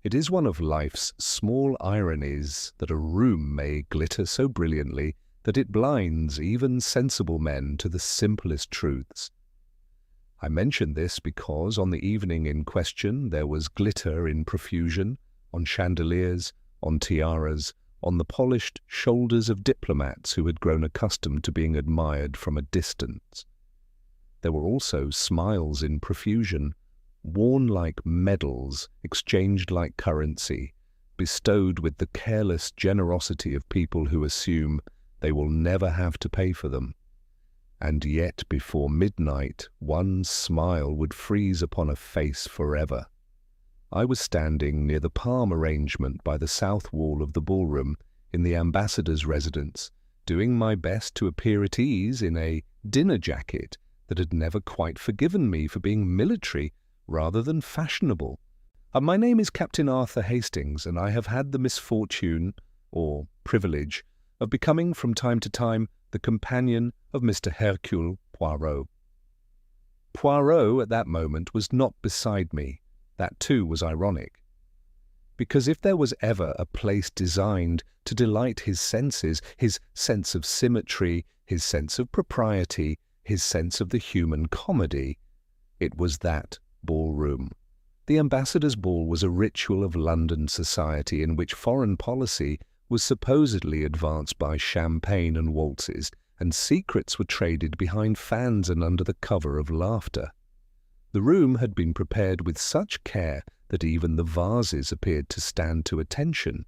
It is one of life's small ironies that a room may glitter so brilliantly that it blinds even sensible men to the simplest truths. I mention this because on the evening in question there was glitter in profusion, on chandeliers, on tiaras, on the polished shoulders of diplomats who had grown accustomed to being admired from a distance. There were also smiles in profusion, worn like medals, exchanged like currency, bestowed with the careless generosity of people who assume they will never have to pay for them. And yet before midnight one smile would freeze upon a face forever. I was standing near the palm arrangement by the south wall of the ballroom in the ambassador's residence, doing my best to appear at ease in a dinner jacket that had never quite forgiven me for being military rather than fashionable. My name is Captain Arthur Hastings, and I have had the misfortune, or privilege, of becoming from time to time the companion of Mr. Hercule Poirot. Poirot at that moment was not beside me. That too was ironic. Because if there was ever a place designed to delight his senses, his sense of symmetry, his sense of propriety, his sense of the human comedy, it was that ballroom. The ambassador's ball was a ritual of London society in which foreign policy was supposedly advanced by champagne and waltzes, and secrets were traded behind fans and under the cover of laughter. The room had been prepared with such care that even the vases appeared to stand to attention.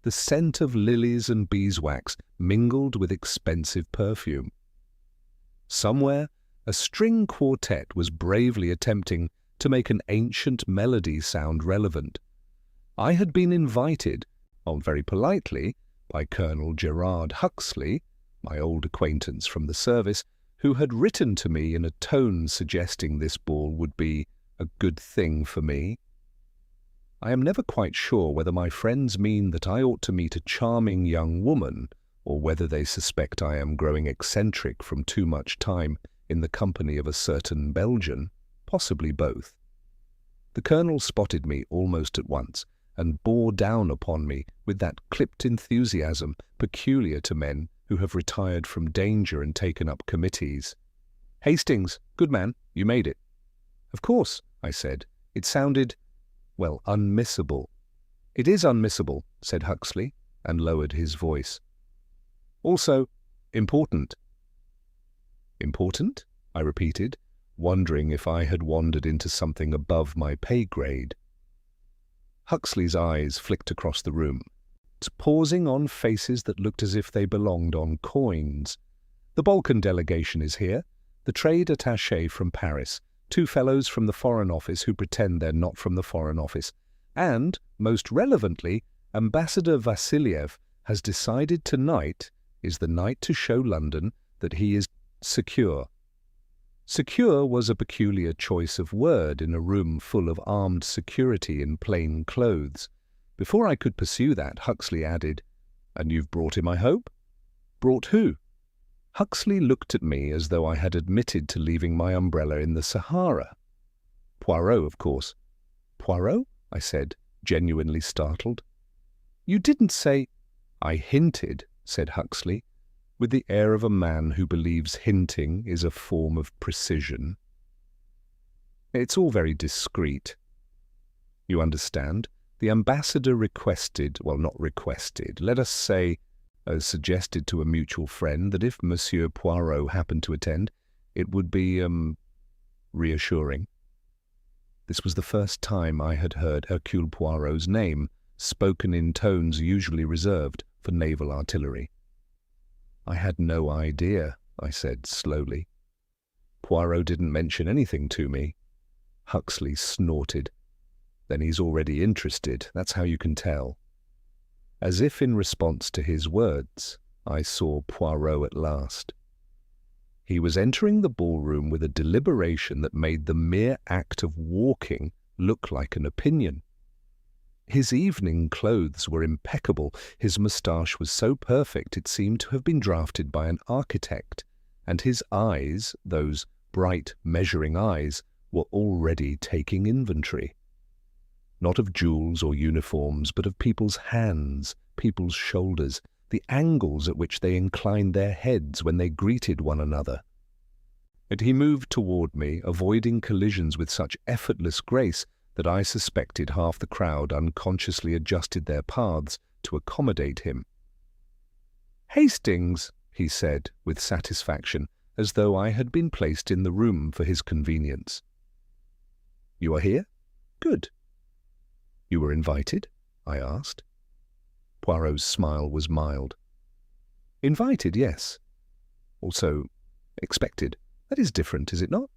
The scent of lilies and beeswax mingled with expensive perfume. Somewhere, a string quartet was bravely attempting to make an ancient melody sound relevant. I had been invited, very politely, by Colonel Gerard Huxley, my old acquaintance from the service, who had written to me in a tone suggesting this ball would be a good thing for me. I am never quite sure whether my friends mean that I ought to meet a charming young woman, or whether they suspect I am growing eccentric from too much time in the company of a certain Belgian, possibly both. The Colonel spotted me almost at once, and bore down upon me with that clipped enthusiasm peculiar to men who have retired from danger and taken up committees. "Hastings, good man, you made it." "Of course," I said. It sounded, well, unmissable. "It is unmissable," said Huxley, and lowered his voice. "Also, important." "Important?" I repeated, wondering if I had wandered into something above my pay grade. Huxley's eyes flicked across the room, pausing on faces that looked as if they belonged on coins. "The Balkan delegation is here, the trade attaché from Paris, 2 fellows from the Foreign Office who pretend they're not from the Foreign Office, and, most relevantly, Ambassador Vassiliev has decided tonight is the night to show London that he is secure." Secure was a peculiar choice of word in a room full of armed security in plain clothes. Before I could pursue that, Huxley added, "And you've brought him, I hope?" "Brought who?" Huxley looked at me as though I had admitted to leaving my umbrella in the Sahara. "Poirot, of course." "Poirot?" I said, genuinely startled. "You didn't say—" "I hinted," said Huxley, with the air of a man who believes hinting is a form of precision. "It's all very discreet. You understand? The ambassador requested, well, not requested, let us say, suggested to a mutual friend that if Monsieur Poirot happened to attend, it would be, reassuring." This was the first time I had heard Hercule Poirot's name spoken in tones usually reserved for naval artillery. "I had no idea," I said slowly. "Poirot didn't mention anything to me." Huxley snorted. "Then he's already interested, that's how you can tell." As if in response to his words, I saw Poirot at last. He was entering the ballroom with a deliberation that made the mere act of walking look like an opinion. His evening clothes were impeccable, his moustache was so perfect it seemed to have been drafted by an architect, and his eyes, those bright measuring eyes, were already taking inventory. not of jewels or uniforms, but of people's hands, people's shoulders, the angles at which they inclined their heads when they greeted one another. And he moved toward me, avoiding collisions with such effortless grace that I suspected half the crowd unconsciously adjusted their paths to accommodate him. "Hastings," he said with satisfaction, as though I had been placed in the room for his convenience. "You are here? Good." "You were invited?" I asked. Poirot's smile was mild. "Invited, yes. Also, expected. That is different, is it not?"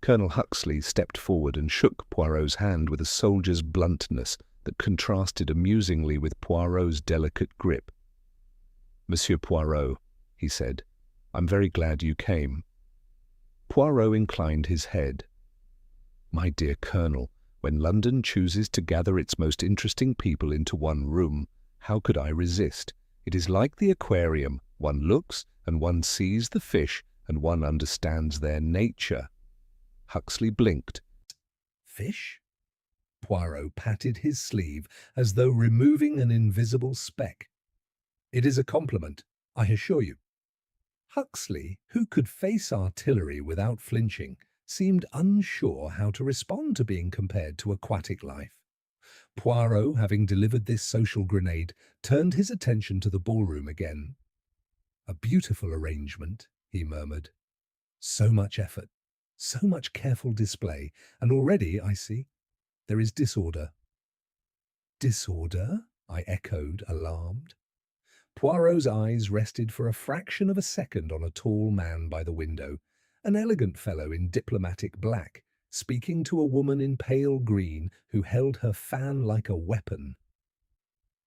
Colonel Huxley stepped forward and shook Poirot's hand with a soldier's bluntness that contrasted amusingly with Poirot's delicate grip. "Monsieur Poirot," he said, "I'm very glad you came." Poirot inclined his head. "My dear Colonel, when London chooses to gather its most interesting people into one room, how could I resist? It is like the aquarium. One looks, and one sees the fish, and one understands their nature." Huxley blinked. "Fish?" Poirot patted his sleeve as though removing an invisible speck. "It is a compliment, I assure you." Huxley, who could face artillery without flinching, seemed unsure how to respond to being compared to aquatic life. Poirot, having delivered this social grenade, turned his attention to the ballroom again. "A beautiful arrangement," he murmured. "So much effort, so much careful display, and already, I see, there is disorder." "Disorder?" I echoed, alarmed. Poirot's eyes rested for a fraction of a second on a tall man by the window, an elegant fellow in diplomatic black, speaking to a woman in pale green who held her fan like a weapon.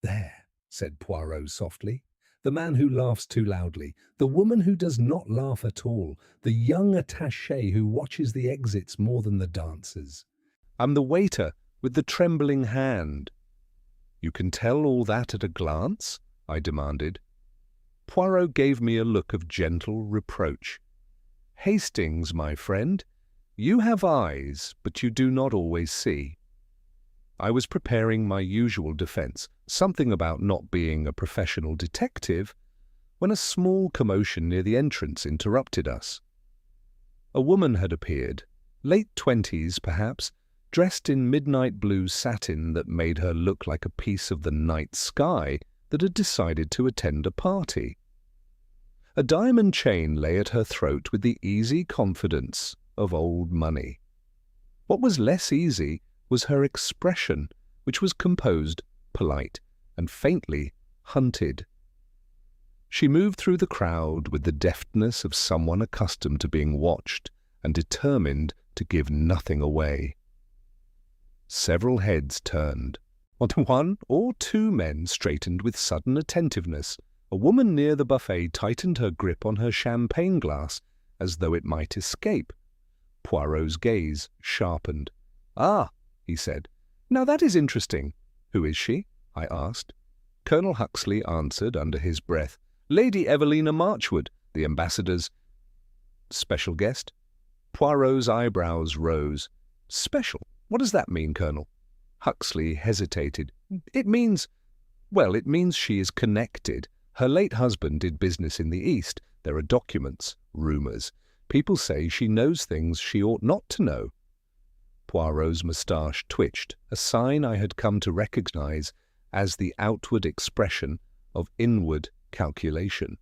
"There," said Poirot softly, "the man who laughs too loudly, the woman who does not laugh at all, the young attaché who watches the exits more than the dancers." "I'm the waiter with the trembling hand." "You can tell all that at a glance?" I demanded. Poirot gave me a look of gentle reproach. "Hastings, my friend, you have eyes, but you do not always see." I was preparing my usual defense, something about not being a professional detective, when a small commotion near the entrance interrupted us. A woman had appeared, late 20s perhaps, dressed in midnight blue satin that made her look like a piece of the night sky that had decided to attend a party. A diamond chain lay at her throat with the easy confidence of old money. What was less easy was her expression, which was composed, polite, and faintly hunted. She moved through the crowd with the deftness of someone accustomed to being watched and determined to give nothing away. Several heads turned. One or two men straightened with sudden attentiveness. A woman near the buffet tightened her grip on her champagne glass as though it might escape. Poirot's gaze sharpened. "Ah," he said, "now that is interesting." "Who is she?" I asked. Colonel Huxley answered under his breath, "Lady Evelina Marchwood, the ambassador's—" "Special guest?" Poirot's eyebrows rose. "Special? What does that mean, Colonel?" Huxley hesitated. It means she is connected. Her late husband did business in the East. There are documents, rumours. People say she knows things she ought not to know." Poirot's moustache twitched, a sign I had come to recognize as the outward expression of inward calculation.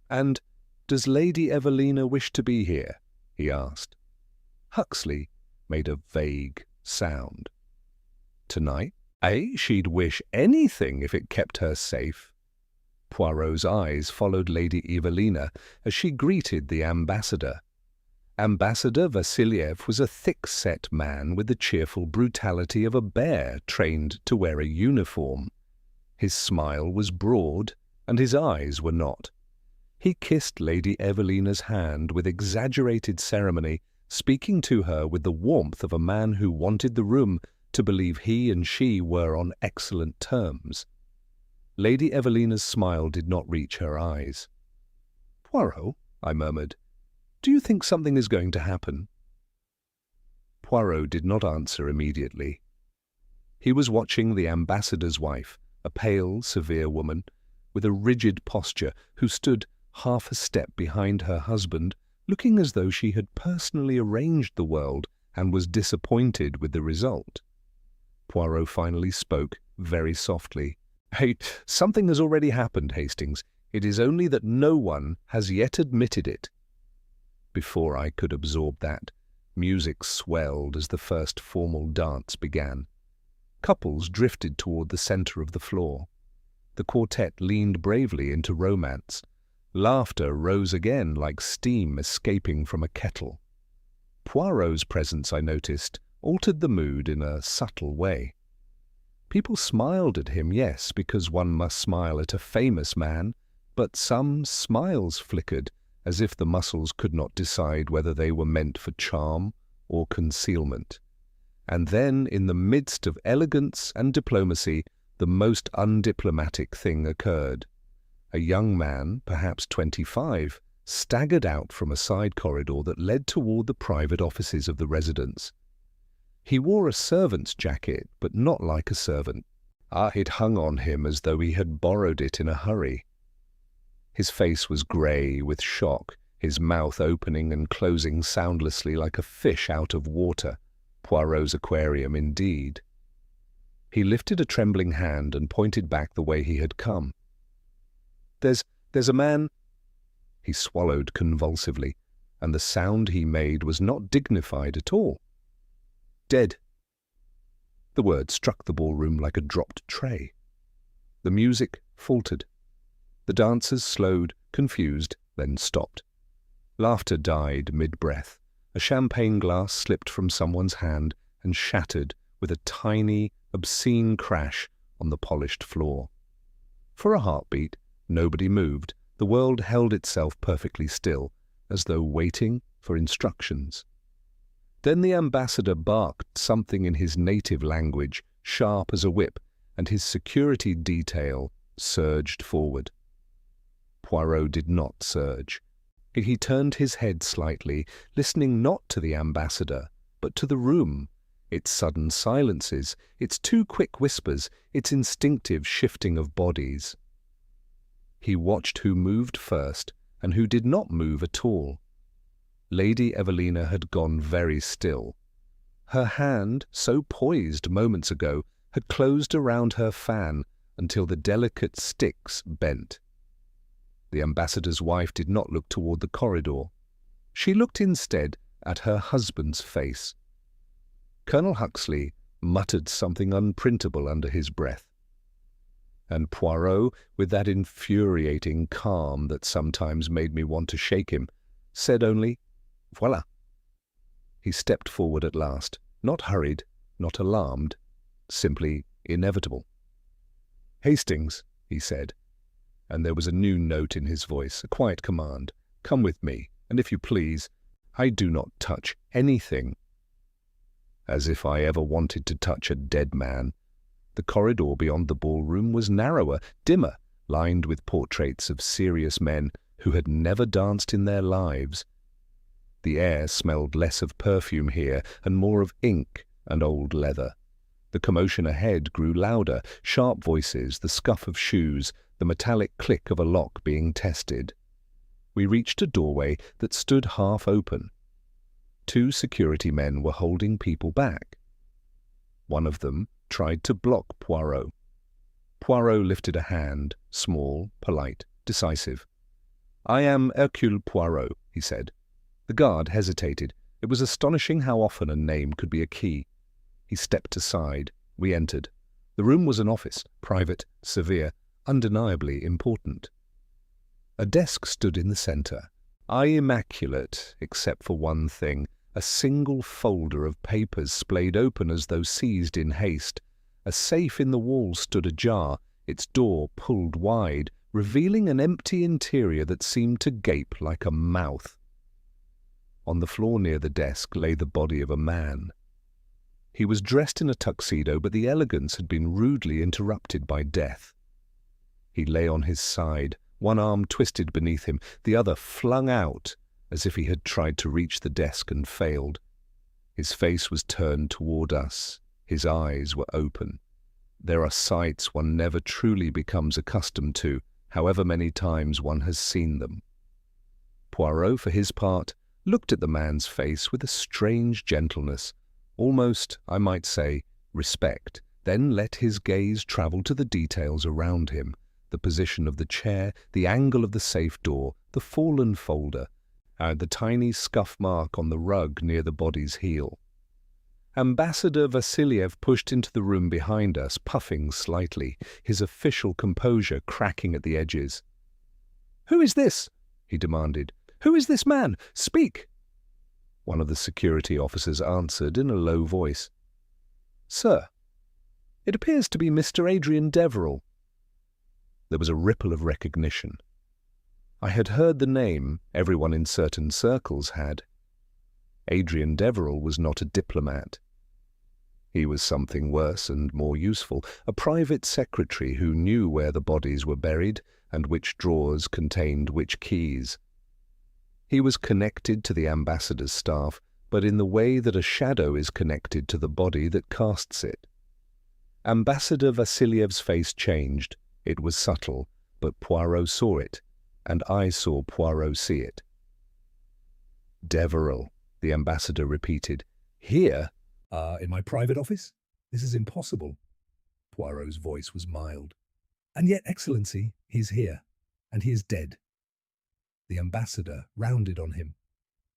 "And does Lady Evelina wish to be here?" he asked. Huxley made a vague sound. "Tonight? She'd wish anything if it kept her safe." Poirot's eyes followed Lady Evelina as she greeted the ambassador. Ambassador Vassiliev was a thick-set man with the cheerful brutality of a bear trained to wear a uniform. His smile was broad, and his eyes were not. He kissed Lady Evelina's hand with exaggerated ceremony, speaking to her with the warmth of a man who wanted the room to believe he and she were on excellent terms. Lady Evelina's smile did not reach her eyes. "Poirot," I murmured, "do you think something is going to happen?" Poirot did not answer immediately. He was watching the ambassador's wife, a pale, severe woman, with a rigid posture, who stood half a step behind her husband, looking as though she had personally arranged the world and was disappointed with the result. Poirot finally spoke, very softly. "Hey, something has already happened, Hastings. It is only that no one has yet admitted it." Before I could absorb that, music swelled as the first formal dance began. Couples drifted toward the center of the floor. The quartet leaned bravely into romance. Laughter rose again like steam escaping from a kettle. Poirot's presence, I noticed, altered the mood in a subtle way. People smiled at him, yes, because one must smile at a famous man, but some smiles flickered, as if the muscles could not decide whether they were meant for charm or concealment. And then, in the midst of elegance and diplomacy, the most undiplomatic thing occurred. A young man, perhaps 25, staggered out from a side corridor that led toward the private offices of the residence. He wore a servant's jacket, but not like a servant. It hung on him as though he had borrowed it in a hurry. His face was grey with shock, his mouth opening and closing soundlessly like a fish out of water. Poirot's aquarium, indeed. He lifted a trembling hand and pointed back the way he had come. There's a man—" He swallowed convulsively, and the sound he made was not dignified at all. "Dead." The word struck the ballroom like a dropped tray. The music faltered. The dancers slowed, confused, then stopped. Laughter died mid-breath. A champagne glass slipped from someone's hand and shattered with a tiny, obscene crash on the polished floor. For a heartbeat, nobody moved. The world held itself perfectly still, as though waiting for instructions. Then the ambassador barked something in his native language, sharp as a whip, and his security detail surged forward. Poirot did not surge. He turned his head slightly, listening not to the ambassador, but to the room, its sudden silences, its too quick whispers, its instinctive shifting of bodies. He watched who moved first and who did not move at all. Lady Evelina had gone very still. Her hand, so poised moments ago, had closed around her fan until the delicate sticks bent. The ambassador's wife did not look toward the corridor. She looked instead at her husband's face. Colonel Huxley muttered something unprintable under his breath. And Poirot, with that infuriating calm that sometimes made me want to shake him, said only, "Voilà." He stepped forward at last, not hurried, not alarmed, simply inevitable. "Hastings," he said, and there was a new note in his voice, a quiet command. "Come with me, and if you please, I do not touch anything." As if I ever wanted to touch a dead man. The corridor beyond the ballroom was narrower, dimmer, lined with portraits of serious men who had never danced in their lives. The air smelled less of perfume here and more of ink and old leather. The commotion ahead grew louder, sharp voices, the scuff of shoes, the metallic click of a lock being tested. We reached a doorway that stood half open. 2 security men were holding people back. One of them tried to block Poirot. Poirot lifted a hand, small, polite, decisive. "I am Hercule Poirot," he said. The guard hesitated. It was astonishing how often a name could be a key. He stepped aside. We entered. The room was an office, private, severe, undeniably important. A desk stood in the center, immaculate except for one thing, a single folder of papers splayed open as though seized in haste. A safe in the wall stood ajar, its door pulled wide, revealing an empty interior that seemed to gape like a mouth. On the floor near the desk lay the body of a man. He was dressed in a tuxedo, but the elegance had been rudely interrupted by death. He lay on his side, one arm twisted beneath him, the other flung out, as if he had tried to reach the desk and failed. His face was turned toward us, His eyes were open. There are sights one never truly becomes accustomed to, however many times one has seen them. Poirot, for his part, looked at the man's face with a strange gentleness, almost, I might say, respect, then let his gaze travel to the details around him, the position of the chair, the angle of the safe door, the fallen folder, and the tiny scuff mark on the rug near the body's heel. Ambassador Vasiliev pushed into the room behind us, puffing slightly, his official composure cracking at the edges. "Who is this?" he demanded. "Who is this man? Speak!" One of the security officers answered in a low voice. "Sir, it appears to be Mr. Adrian Deverell." There was a ripple of recognition. I had heard the name, everyone in certain circles had. Adrian Deverell was not a diplomat. He was something worse and more useful, a private secretary who knew where the bodies were buried and which drawers contained which keys. He was connected to the ambassador's staff, but in the way that a shadow is connected to the body that casts it. Ambassador Vasiliev's face changed. It was subtle, but Poirot saw it, and I saw Poirot see it. "Deverell," the ambassador repeated. "Here?" In my private office? This is impossible." Poirot's voice was mild. "And yet, Excellency, he's here, and he is dead." The ambassador rounded on him.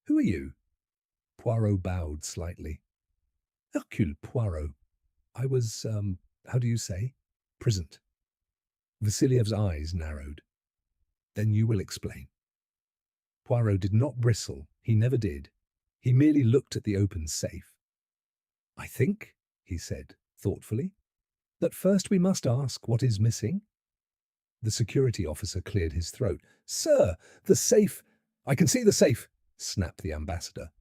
"Who are you?" Poirot bowed slightly. "Hercule Poirot. I was, how do you say? Present." Vasiliev's eyes narrowed. "Then you will explain." Poirot did not bristle. He never did. He merely looked at the open safe. "I think," he said, thoughtfully, "that first we must ask what is missing." The security officer cleared his throat. "Sir, the safe—" "I can see the safe," snapped the ambassador.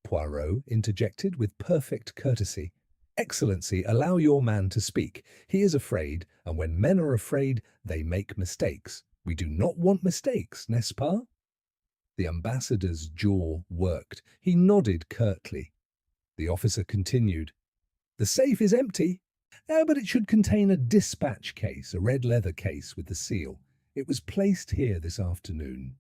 Poirot interjected with perfect courtesy. "Excellency, allow your man to speak. He is afraid, and when men are afraid, they make mistakes. We do not want mistakes, n'est-ce pas?" The ambassador's jaw worked. He nodded curtly. The officer continued. "The safe is empty, but it should contain a dispatch case, a red leather case with the seal. It was placed here this afternoon."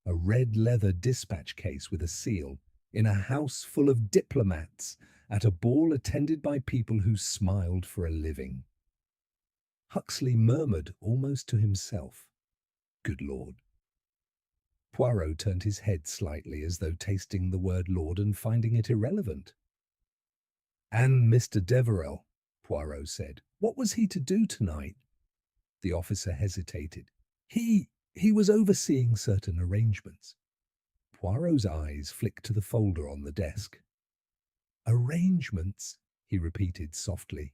A red leather dispatch case with a seal, in a house full of diplomats, at a ball attended by people who smiled for a living. Huxley murmured almost to himself, "Good Lord." Poirot turned his head slightly as though tasting the word Lord and finding it irrelevant. "And Mr. Deverell," Poirot said, "what was he to do tonight?" The officer hesitated. He was overseeing certain arrangements." Poirot's eyes flicked to the folder on the desk. "Arrangements," he repeated softly.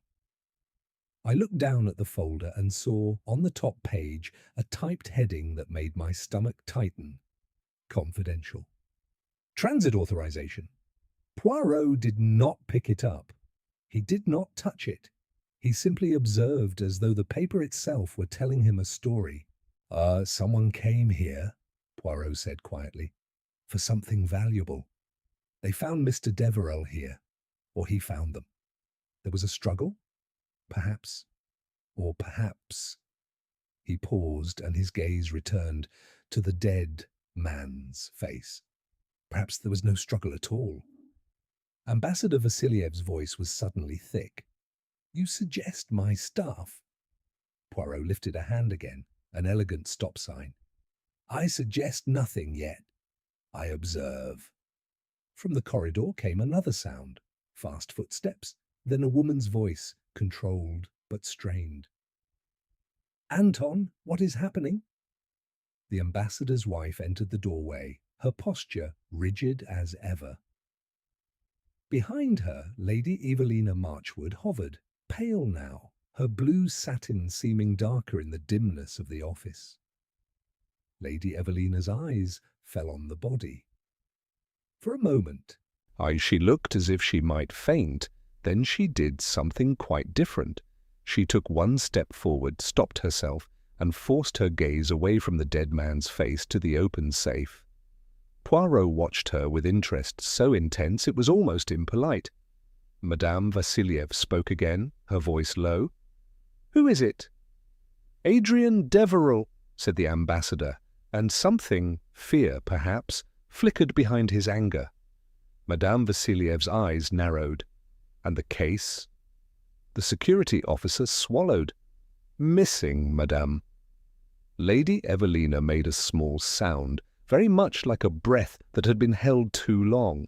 I looked down at the folder and saw, on the top page, a typed heading that made my stomach tighten. Confidential. Transit authorization. Poirot did not pick it up. He did not touch it. He simply observed as though the paper itself were telling him a story. Someone came here," Poirot said quietly, "for something valuable. They found Mr. Deverell here, or he found them. There was a struggle? Perhaps. Or perhaps—" He paused, and his gaze returned to the dead man's face. Perhaps there was no struggle at all. Ambassador Vasiliev's voice was suddenly thick. "You suggest my staff?" Poirot lifted a hand again, an elegant stop sign. "I suggest nothing yet. I observe." From the corridor came another sound, fast footsteps, then a woman's voice, controlled but strained. "Anton, what is happening?" The ambassador's wife entered the doorway, her posture rigid as ever. Behind her, Lady Evelina Marchwood hovered, pale now, her blue satin seeming darker in the dimness of the office. Lady Evelina's eyes fell on the body. For a moment, She looked as if she might faint. Then she did something quite different. She took one step forward, stopped herself, and forced her gaze away from the dead man's face to the open safe. Poirot watched her with interest so intense it was almost impolite. Madame Vassiliev spoke again, her voice low. "Who is it?" "Adrian Deverell," said the ambassador, and something, fear perhaps, flickered behind his anger. Madame Vassiliev's eyes narrowed. "And the case?" The security officer swallowed. "Missing, madame." Lady Evelina made a small sound, very much like a breath that had been held too long.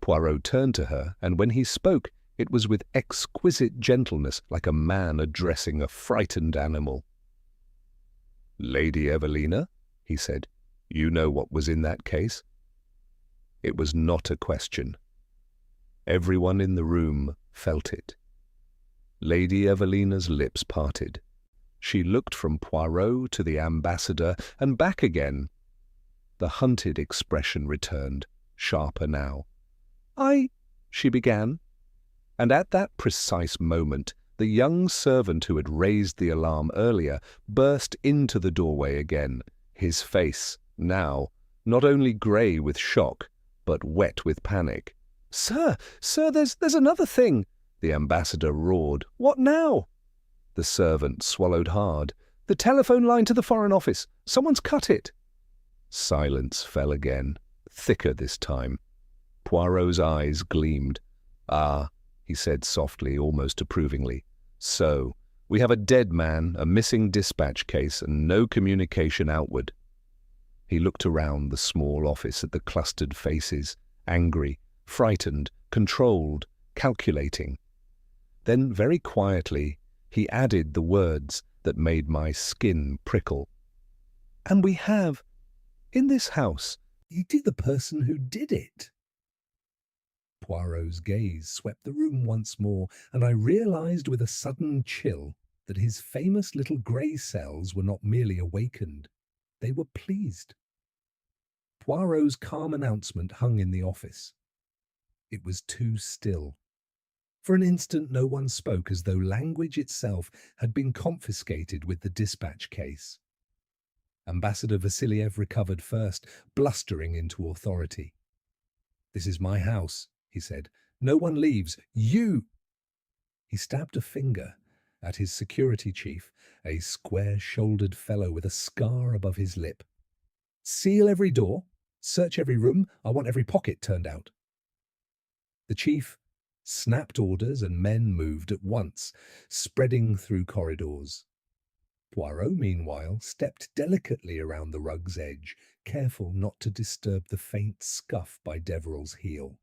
Poirot turned to her, and when he spoke, it was with exquisite gentleness, like a man addressing a frightened animal. "Lady Evelina," he said, "you know what was in that case?" It was not a question. Everyone in the room felt it. Lady Evelina's lips parted. She looked from Poirot to the ambassador and back again. The hunted expression returned, sharper now. She began. And at that precise moment, the young servant who had raised the alarm earlier burst into the doorway again, his face, now, not only grey with shock, but wet with panic. Sir, there's another thing!" the ambassador roared. "What now?" The servant swallowed hard. "The telephone line to the Foreign Office. Someone's cut it." Silence fell again, thicker this time. Poirot's eyes gleamed. "Ah," he said softly, almost approvingly. "So, we have a dead man, a missing dispatch case, and no communication outward." He looked around the small office at the clustered faces, angry, frightened, controlled, calculating. Then, very quietly, he added the words that made my skin prickle. "And we have, in this house—" "You did the person who did it." Poirot's gaze swept the room once more, and I realized with a sudden chill that his famous little grey cells were not merely awakened, they were pleased. Poirot's calm announcement hung in the office. It was too still. For an instant no one spoke, as though language itself had been confiscated with the dispatch case. Ambassador Vassiliev recovered first, blustering into authority. "This is my house," he said. "No one leaves. You—" He stabbed a finger at his security chief, a square-shouldered fellow with a scar above his lip. "Seal every door. Search every room. I want every pocket turned out." The chief snapped orders, and men moved at once, spreading through corridors. Poirot, meanwhile, stepped delicately around the rug's edge, careful not to disturb the faint scuff by Deverell's heel.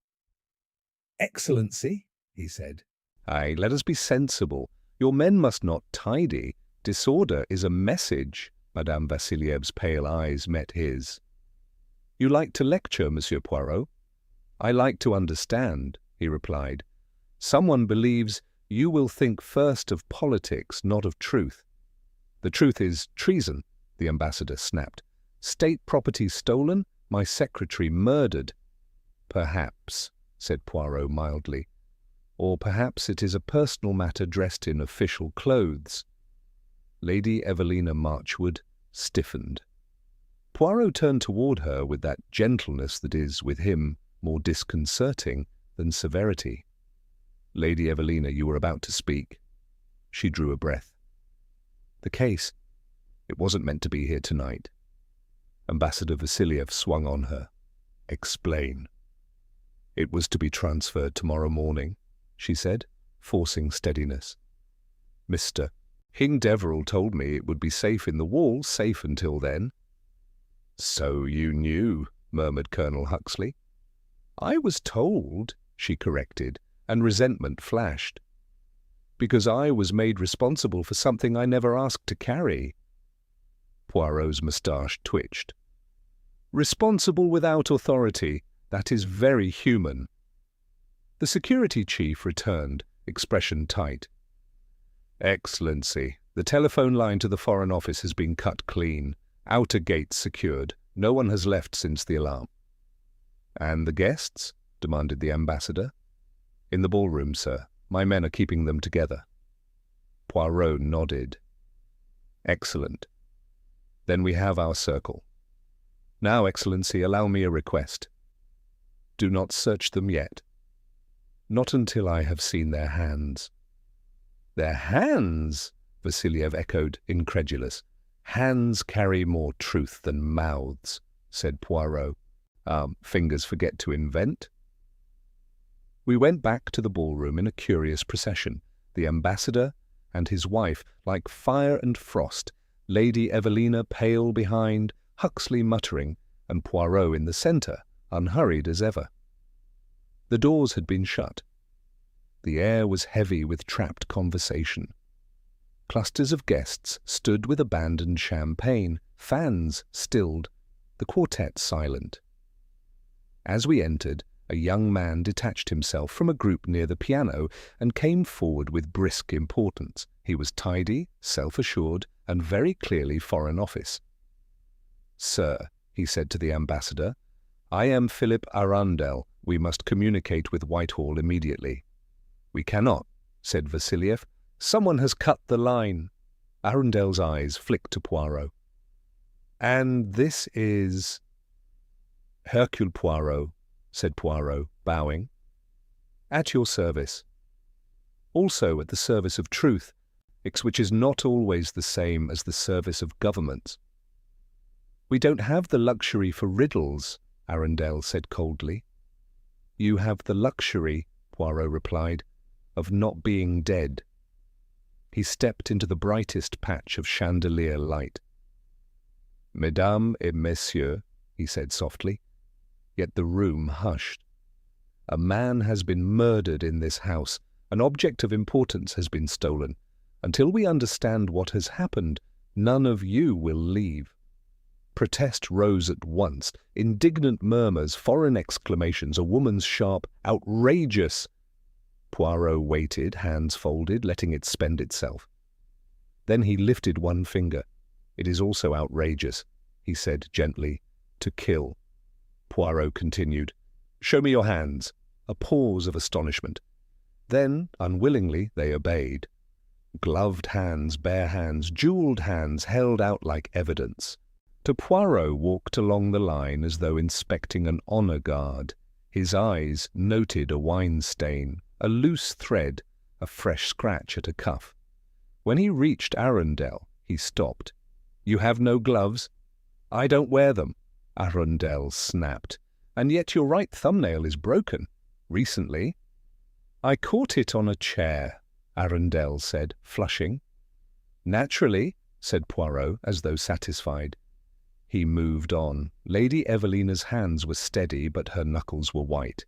"Excellency," he said. "Aye, let us be sensible. Your men must not tidy. Disorder is a message." Madame Vassiliev's pale eyes met his. "You like to lecture, Monsieur Poirot?" "I like to understand," he replied. "Someone believes you will think first of politics, not of truth." "The truth is treason," the ambassador snapped. "State property stolen, my secretary murdered." "Perhaps," said Poirot mildly. "Or perhaps it is a personal matter dressed in official clothes." Lady Evelina Marchwood stiffened. Poirot turned toward her with that gentleness that is, with him, more disconcerting than severity. "Lady Evelina, you were about to speak." She drew a breath. "The case, it wasn't meant to be here tonight." Ambassador Vassiliev swung on her. "Explain." "It was to be transferred tomorrow morning," she said, forcing steadiness. "Mr. King Deverell told me it would be safe in the wall, safe until then." "So you knew," murmured Colonel Huxley. "I was told," she corrected, and resentment flashed. "Because I was made responsible for something I never asked to carry." Poirot's moustache twitched. "Responsible without authority, that is very human." The security chief returned, expression tight. "Excellency, the telephone line to the Foreign Office has been cut clean. Outer gates secured. No one has left since the alarm." "And the guests?" demanded the ambassador. "In the ballroom, sir. My men are keeping them together." Poirot nodded. "Excellent. Then we have our circle. Now, Excellency, allow me a request. Do not search them yet. Not until I have seen their hands. Their hands? Vasiliev echoed, incredulous. Hands carry more truth than mouths, said Poirot. Fingers forget to invent? We went back to the ballroom in a curious procession, the ambassador and his wife like fire and frost, Lady Evelina pale behind, Huxley muttering, and Poirot in the centre, unhurried as ever. The doors had been shut. The air was heavy with trapped conversation. Clusters of guests stood with abandoned champagne, fans stilled, the quartet silent. As we entered, a young man detached himself from a group near the piano and came forward with brisk importance. He was tidy, self-assured, and very clearly Foreign Office. "Sir," he said to the ambassador, "I am Philip Arundel. We must communicate with Whitehall immediately." "We cannot," said Vasiliev. "Someone has cut the line." Arundel's eyes flicked to Poirot. "And this is—" "Hercule Poirot," said Poirot, bowing. "At your service. Also at the service of truth, which is not always the same as the service of governments." "We don't have the luxury for riddles," Arundel said coldly. "You have the luxury," Poirot replied, "of not being dead." He stepped into the brightest patch of chandelier light. "Mesdames et messieurs," he said softly. Yet the room hushed. "A man has been murdered in this house. An object of importance has been stolen. Until we understand what has happened, none of you will leave." Protest rose at once, indignant murmurs, foreign exclamations, a woman's sharp, "Outrageous!" Poirot waited, hands folded, letting it spend itself. Then he lifted one finger. "It is also outrageous," he said gently, "to kill." Poirot continued, "Show me your hands." A pause of astonishment. Then, unwillingly, they obeyed. Gloved hands, bare hands, jewelled hands held out like evidence. De Poirot walked along the line as though inspecting an honour guard. His eyes noted a wine stain, a loose thread, a fresh scratch at a cuff. When he reached Arundel, he stopped. "You have no gloves?" "I don't wear them," Arundel snapped. "And yet your right thumbnail is broken. Recently." "I caught it on a chair," Arundel said, flushing. "Naturally," said Poirot, as though satisfied. He moved on. Lady Evelina's hands were steady, but her knuckles were white.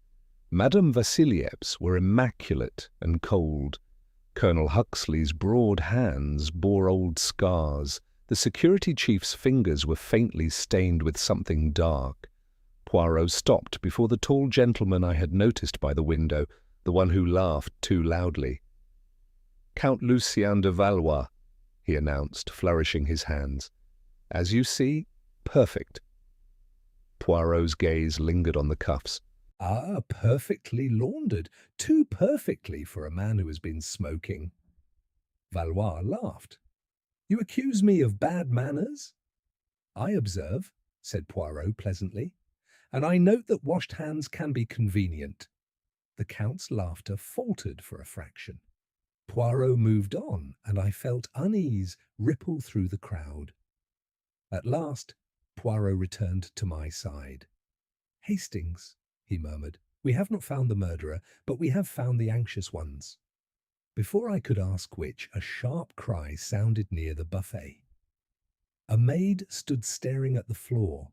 Madame Vasiliev's were immaculate and cold. Colonel Huxley's broad hands bore old scars. The security chief's fingers were faintly stained with something dark. Poirot stopped before the tall gentleman I had noticed by the window, the one who laughed too loudly. "Count Lucien de Valois," he announced, flourishing his hands. "As you see, perfect." Poirot's gaze lingered on the cuffs. "Ah, perfectly laundered. Too perfectly for a man who has been smoking." Valois laughed. "You accuse me of bad manners?" "I observe," said Poirot pleasantly, "and I note that washed hands can be convenient." The Count's laughter faltered for a fraction. Poirot moved on, and I felt unease ripple through the crowd. At last, Poirot returned to my side. "Hastings," he murmured, "we have not found the murderer, but we have found the anxious ones." Before I could ask which, a sharp cry sounded near the buffet. A maid stood staring at the floor.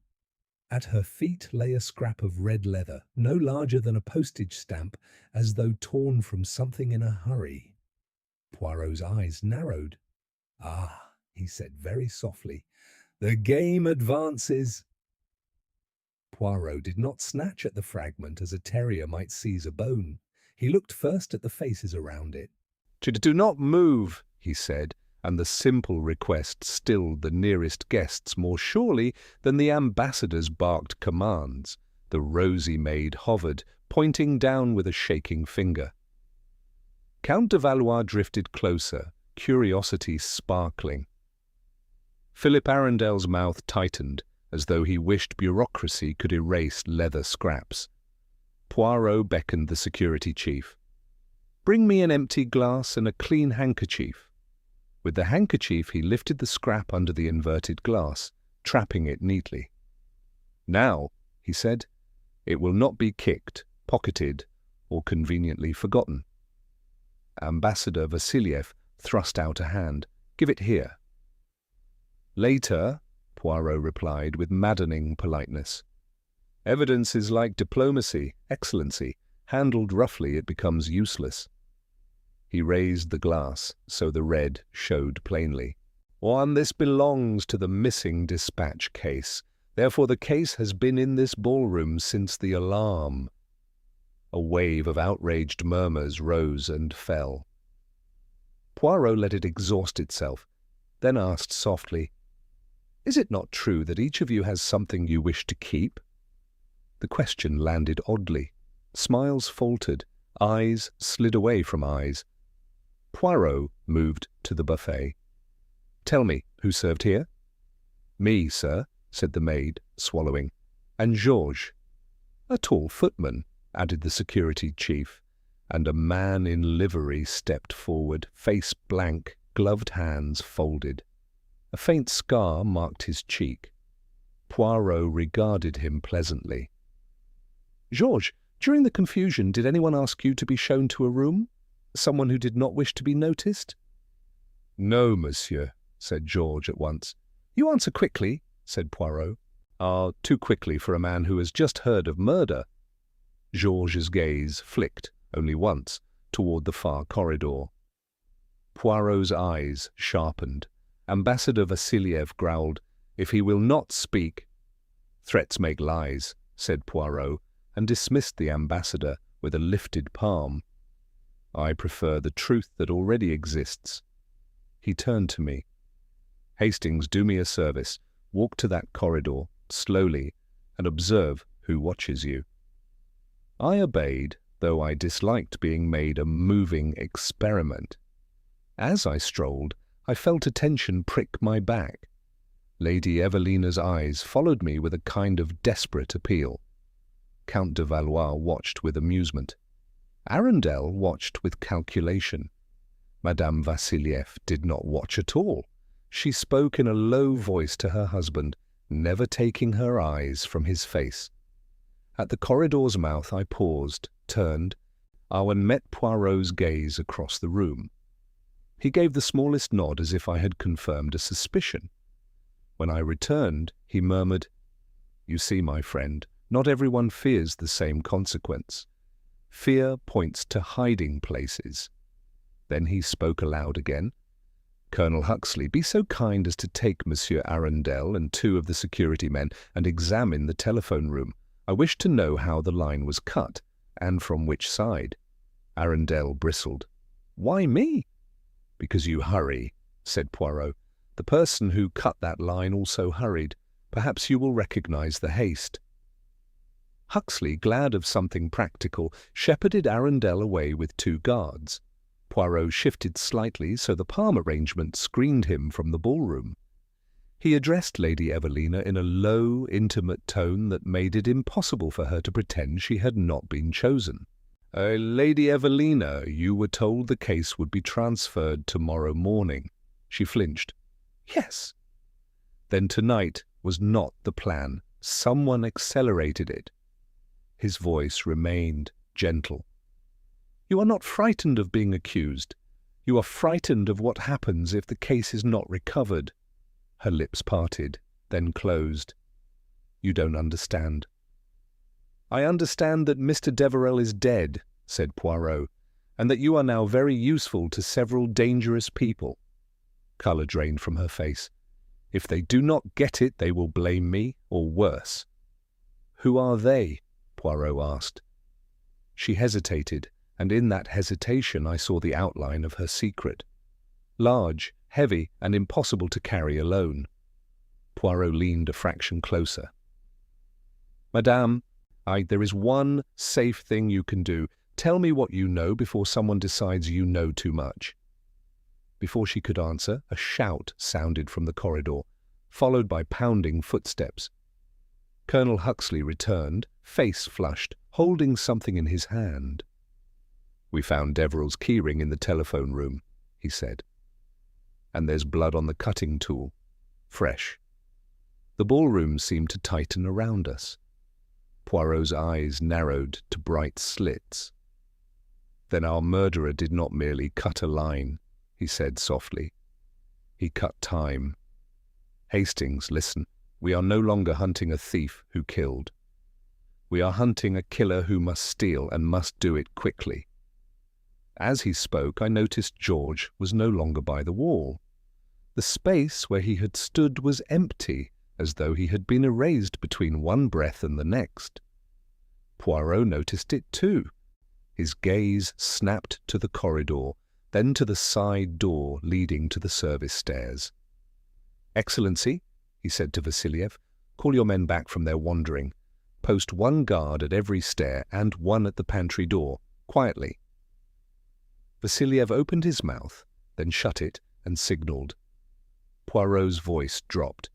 At her feet lay a scrap of red leather, no larger than a postage stamp, as though torn from something in a hurry. Poirot's eyes narrowed. "Ah," he said very softly, "the game advances." Poirot did not snatch at the fragment as a terrier might seize a bone. He looked first at the faces around it. "Do not move," he said, and the simple request stilled the nearest guests more surely than the ambassador's barked commands. The rosy maid hovered, pointing down with a shaking finger. Count de Valois drifted closer, curiosity sparkling. Philip Arundel's mouth tightened, as though he wished bureaucracy could erase leather scraps. Poirot beckoned the security chief. "Bring me an empty glass and a clean handkerchief." With the handkerchief he lifted the scrap under the inverted glass, trapping it neatly. "Now," he said, "it will not be kicked, pocketed, or conveniently forgotten." Ambassador Vasiliev thrust out a hand. "Give it here." "Later," Poirot replied with maddening politeness. "Evidence is like diplomacy, Excellency. Handled roughly, it becomes useless." He raised the glass so the red showed plainly. "Juan, this belongs to the missing dispatch case. Therefore the case has been in this ballroom since the alarm." A wave of outraged murmurs rose and fell. Poirot let it exhaust itself, then asked softly, "Is it not true that each of you has something you wish to keep?" The question landed oddly. Smiles faltered, eyes slid away from eyes. Poirot moved to the buffet. "Tell me, who served here?" "Me, sir," said the maid, swallowing. "And Georges." "A tall footman," added the security chief, and a man in livery stepped forward, face blank, gloved hands folded. A faint scar marked his cheek. Poirot regarded him pleasantly. "Georges, during the confusion, did anyone ask you to be shown to a room? Someone who did not wish to be noticed?" "No, monsieur," said Georges at once. "You answer quickly," said Poirot. Too quickly for a man who has just heard of murder." Georges's gaze flicked, only once, toward the far corridor. Poirot's eyes sharpened. Ambassador Vasiliev growled, "If he will not speak—" "Threats make lies," said Poirot, and dismissed the ambassador with a lifted palm. "I prefer the truth that already exists." He turned to me. "Hastings, do me a service. Walk to that corridor, slowly, and observe who watches you." I obeyed, though I disliked being made a moving experiment. As I strolled, I felt a tension prick my back. Lady Evelina's eyes followed me with a kind of desperate appeal. Count de Valois watched with amusement. Arundel watched with calculation. Madame Vasiliev did not watch at all. She spoke in a low voice to her husband, never taking her eyes from his face. At the corridor's mouth I paused, turned, and met Poirot's gaze across the room. He gave the smallest nod as if I had confirmed a suspicion. When I returned, he murmured, "You see, my friend, not everyone fears the same consequence. Fear points to hiding places." Then he spoke aloud again. "Colonel Huxley, be so kind as to take Monsieur Arundel and 2 of the security men and examine the telephone room. I wish to know how the line was cut, and from which side." Arundel bristled. "Why me?" "Because you hurry," said Poirot. "The person who cut that line also hurried. Perhaps you will recognize the haste." Huxley, glad of something practical, shepherded Arundel away with 2 guards. Poirot shifted slightly so the palm arrangement screened him from the ballroom. He addressed Lady Evelina in a low, intimate tone that made it impossible for her to pretend she had not been chosen. "Lady Evelina, you were told the case would be transferred tomorrow morning." She flinched. "Yes." "Then tonight was not the plan. Someone accelerated it." His voice remained gentle. "You are not frightened of being accused. You are frightened of what happens if the case is not recovered." Her lips parted, then closed. "You don't understand." "I understand that Mr. Devereux is dead," said Poirot, "and that you are now very useful to several dangerous people." Colour drained from her face. "If they do not get it, they will blame me, or worse." "Who are they?" Poirot asked. She hesitated, and in that hesitation I saw the outline of her secret. Large, heavy, and impossible to carry alone. Poirot leaned a fraction closer. "Madame, there is one safe thing you can do. Tell me what you know before someone decides you know too much." Before she could answer, a shout sounded from the corridor, followed by pounding footsteps. Colonel Huxley returned, face flushed, holding something in his hand. "We found Deverell's keyring in the telephone room," he said. "And there's blood on the cutting tool. Fresh." The ballroom seemed to tighten around us. Poirot's eyes narrowed to bright slits. "Then our murderer did not merely cut a line," he said softly. "He cut time. Hastings, listen. We are no longer hunting a thief who killed. We are hunting a killer who must steal and must do it quickly." As he spoke, I noticed George was no longer by the wall. The space where he had stood was empty, as though he had been erased between one breath and the next. Poirot noticed it too. His gaze snapped to the corridor, then to the side door leading to the service stairs. "Excellency," he said to Vasiliev, "call your men back from their wandering. Post one guard at every stair and one at the pantry door, quietly." Vasiliev opened his mouth, then shut it and signalled. Poirot's voice dropped.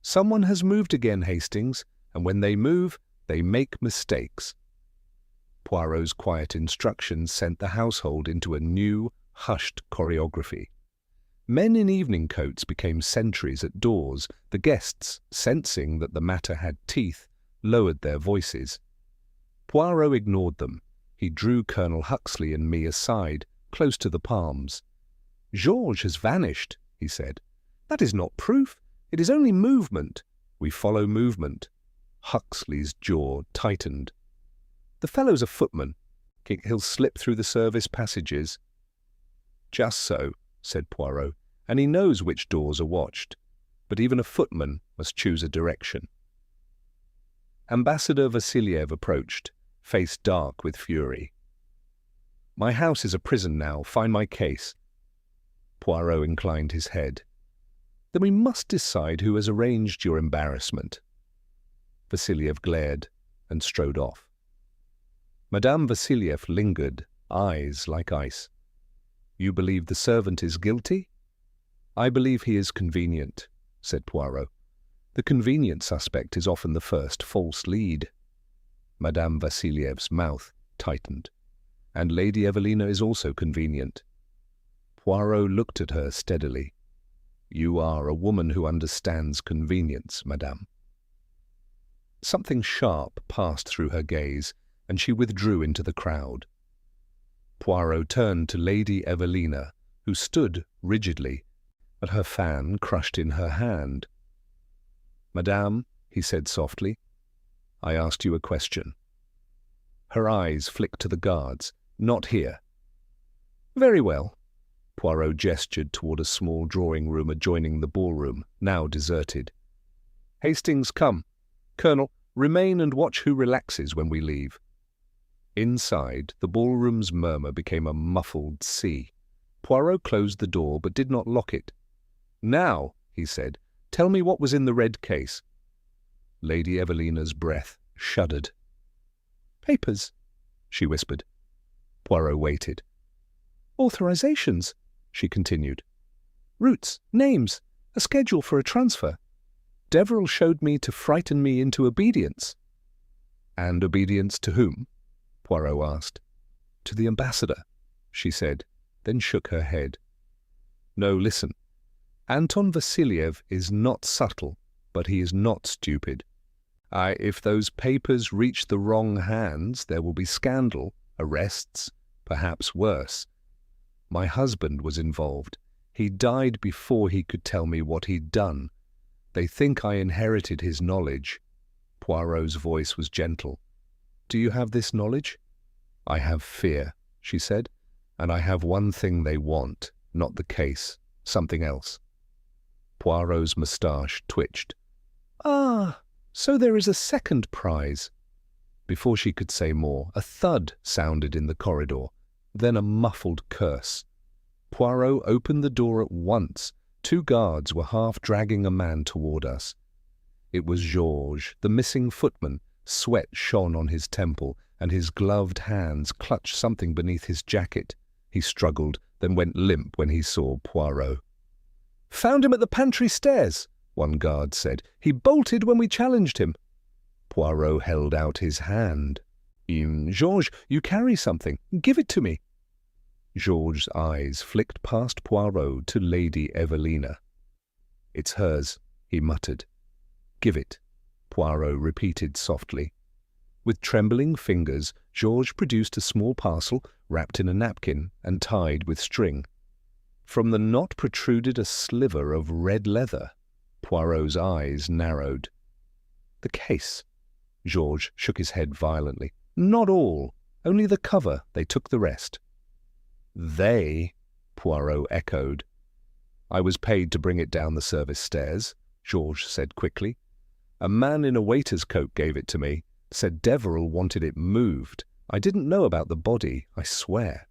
"Someone has moved again, Hastings, and when they move, they make mistakes." Poirot's quiet instructions sent the household into a new, hushed choreography. Men in evening coats became sentries at doors. The guests, sensing that the matter had teeth, lowered their voices. Poirot ignored them. He drew Colonel Huxley and me aside, close to the palms. "Georges has vanished," he said. "That is not proof. It is only movement." "We follow movement." Huxley's jaw tightened. "The fellow's a footman. He'll slip through the service passages." "Just so," said Poirot, "and he knows which doors are watched. But even a footman must choose a direction." Ambassador Vasiliev approached, face dark with fury. "My house is a prison now. Find my case." Poirot inclined his head. "Then we must decide who has arranged your embarrassment." Vasiliev glared and strode off. Madame Vasiliev lingered, eyes like ice. "You believe the servant is guilty?" "I believe he is convenient," said Poirot. "The convenient suspect is often the first false lead." Madame Vasiliev's mouth tightened. "And Lady Evelina is also convenient." Poirot looked at her steadily. "You are a woman who understands convenience, madame." Something sharp passed through her gaze, and she withdrew into the crowd. Poirot turned to Lady Evelina, who stood rigidly, but her fan crushed in her hand. "Madame," he said softly, "I asked you a question." Her eyes flicked to the guards. "Not here." "Very well." Poirot gestured toward a small drawing-room adjoining the ballroom, now deserted. "Hastings, come. Colonel, remain and watch who relaxes when we leave." Inside, the ballroom's murmur became a muffled sea. Poirot closed the door but did not lock it. "Now," he said, "tell me what was in the red case." Lady Evelina's breath shuddered. "Papers," she whispered. Poirot waited. "Authorizations," she continued. "Routes, names, a schedule for a transfer. Deverell showed me to frighten me into obedience." "And obedience to whom?" Poirot asked. "To the ambassador," she said, then shook her head. "No, listen. Anton Vasiliev is not subtle, but he is not stupid. If those papers reach the wrong hands, there will be scandal, arrests, perhaps worse. My husband was involved. He died before he could tell me what he'd done. They think I inherited his knowledge." Poirot's voice was gentle. "Do you have this knowledge?" "I have fear," she said, "and I have one thing they want, not the case, something else." Poirot's moustache twitched. "Ah, so there is a second prize." Before she could say more, a thud sounded in the corridor, then a muffled curse. Poirot opened the door at once. 2 guards were half dragging a man toward us. It was Georges, the missing footman. Sweat shone on his temple, and his gloved hands clutched something beneath his jacket. He struggled, then went limp when he saw Poirot. "Found him at the pantry stairs," one guard said. "He bolted when we challenged him." Poirot held out his hand. Georges, you carry something. Give it to me. Georges' eyes flicked past Poirot to Lady Evelina. It's hers, he muttered. Give it, Poirot repeated softly. With trembling fingers, Georges produced a small parcel wrapped in a napkin and tied with string. From the knot protruded a sliver of red leather. Poirot's eyes narrowed. The case. Georges shook his head violently. Not all. Only the cover. They took the rest. They, Poirot echoed. I was paid to bring it down the service stairs, Georges said quickly. A man in a waiter's coat gave it to me. Said Deverell wanted it moved. I didn't know about the body, I swear.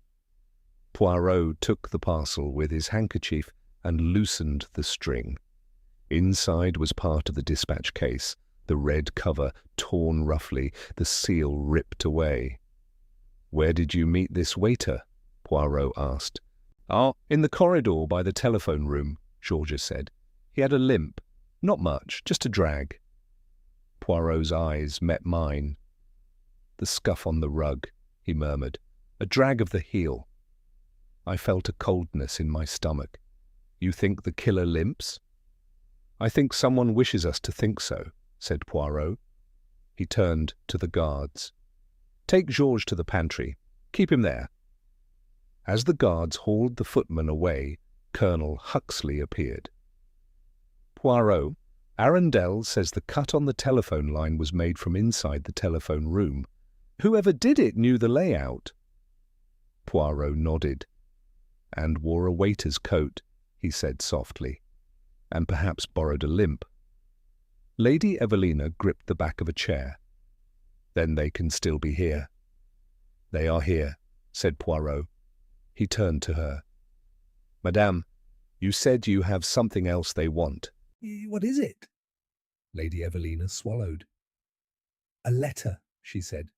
Poirot took the parcel with his handkerchief and loosened the string. Inside was part of the dispatch case, the red cover torn roughly, the seal ripped away. Where did you meet this waiter? Poirot asked. Oh, in the corridor by the telephone room, Georges said. He had a limp. Not much, just a drag. Poirot's eyes met mine. The scuff on the rug, he murmured. A drag of the heel. I felt a coldness in my stomach. You think the killer limps? I think someone wishes us to think so, said Poirot. He turned to the guards. Take Georges to the pantry. Keep him there. As the guards hauled the footman away, Colonel Huxley appeared. Poirot, Arundel says the cut on the telephone line was made from inside the telephone room. Whoever did it knew the layout. Poirot nodded. And wore a waiter's coat, he said softly, and perhaps borrowed a limp. Lady Evelina gripped the back of a chair. Then they can still be here. They are here, said Poirot. He turned to her. Madame, you said you have something else they want. What is it? Lady Evelina swallowed. A letter, she said.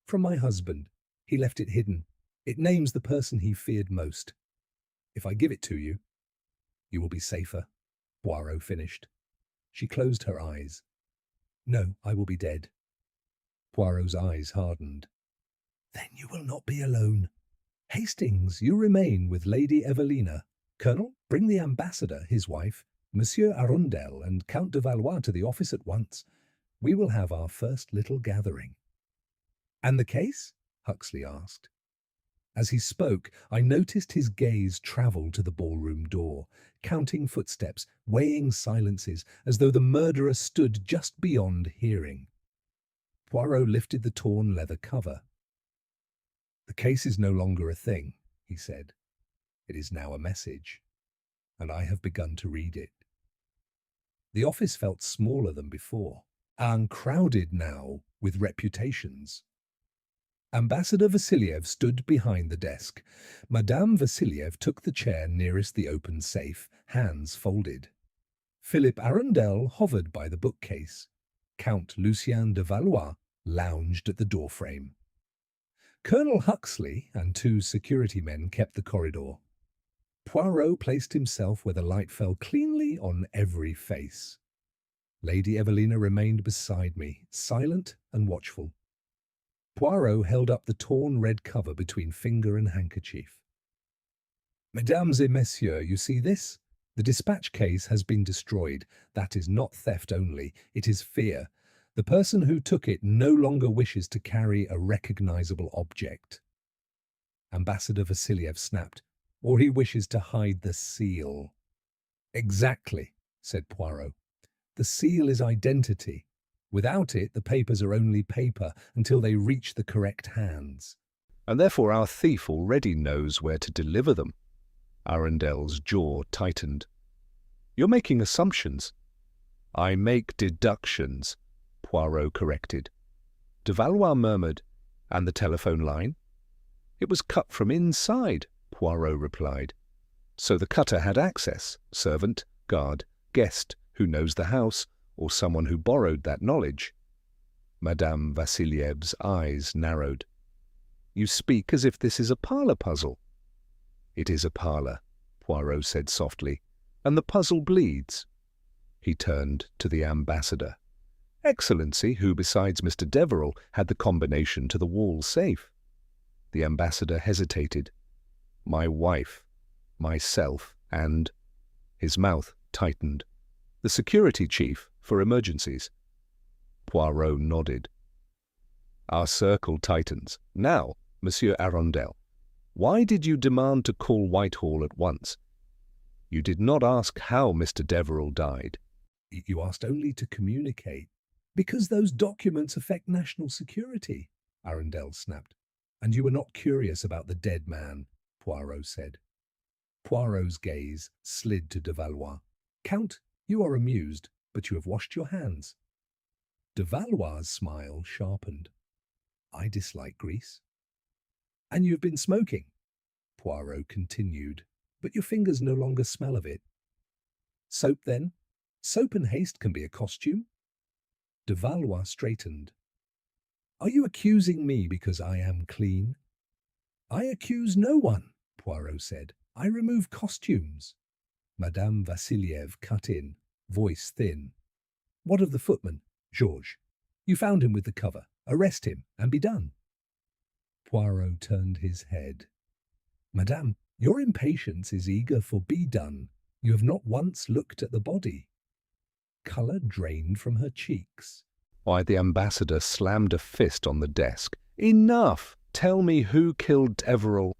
From my husband. He left it hidden. It names the person he feared most. If I give it to you, you will be safer, Poirot finished. She closed her eyes. No, I will be dead. Poirot's eyes hardened. Then you will not be alone. Hastings, you remain with Lady Evelina. Colonel, bring the ambassador, his wife, Monsieur Arundel, and Count de Valois to the office at once. We will have our first little gathering. And the case? Huxley asked. As he spoke, I noticed his gaze travel to the ballroom door, counting footsteps, weighing silences, as though the murderer stood just beyond hearing. Poirot lifted the torn leather cover. The case is no longer a thing, he said. It is now a message, and I have begun to read it. The office felt smaller than before, and crowded now with reputations. Ambassador Vasiliev stood behind the desk. Madame Vasiliev took the chair nearest the open safe, hands folded. Philip Arundel hovered by the bookcase. Count Lucien de Valois lounged at the doorframe. Colonel Huxley and 2 security men kept the corridor. Poirot placed himself where the light fell cleanly on every face. Lady Evelina remained beside me, silent and watchful. Poirot held up the torn red cover between finger and handkerchief. Mesdames et messieurs, you see this? The dispatch case has been destroyed. That is not theft only, it is fear. The person who took it no longer wishes to carry a recognizable object. Ambassador Vasiliev snapped. Or he wishes to hide the seal. Exactly, said Poirot. The seal is identity. Without it, the papers are only paper until they reach the correct hands. And therefore our thief already knows where to deliver them. Arundel's jaw tightened. You're making assumptions. I make deductions, Poirot corrected. De Valois murmured, and the telephone line? It was cut from inside, Poirot replied. So the cutter had access, servant, guard, guest, who knows the house, or someone who borrowed that knowledge. Madame Vassiliev's eyes narrowed. You speak as if this is a parlour puzzle. It is a parlour, Poirot said softly, and the puzzle bleeds. He turned to the ambassador. Excellency, who besides Mr. Deverell had the combination to the wall safe. The ambassador hesitated. My wife, myself, and... His mouth tightened. The security chief for emergencies. Poirot nodded. Our circle tightens. Now, Monsieur Arundel, why did you demand to call Whitehall at once? You did not ask how Mr. Deverell died. You asked only to communicate. Because those documents affect national security, Arundel snapped. And you were not curious about the dead man, Poirot said. Poirot's gaze slid to de Valois. Count, you are amused, but you have washed your hands. De Valois' smile sharpened. I dislike grease. And you've been smoking, Poirot continued, but your fingers no longer smell of it. Soap, then? Soap and haste can be a costume? De Valois straightened. Are you accusing me because I am clean? I accuse no one, Poirot said. I remove costumes. Madame Vassiliev cut in, voice thin. What of the footman, Georges? You found him with the cover. Arrest him and be done. Poirot turned his head. Madame, your impatience is eager for be done. You have not once looked at the body. Colour drained from her cheeks. Why, the ambassador slammed a fist on the desk. Enough! Tell me who killed Deverell.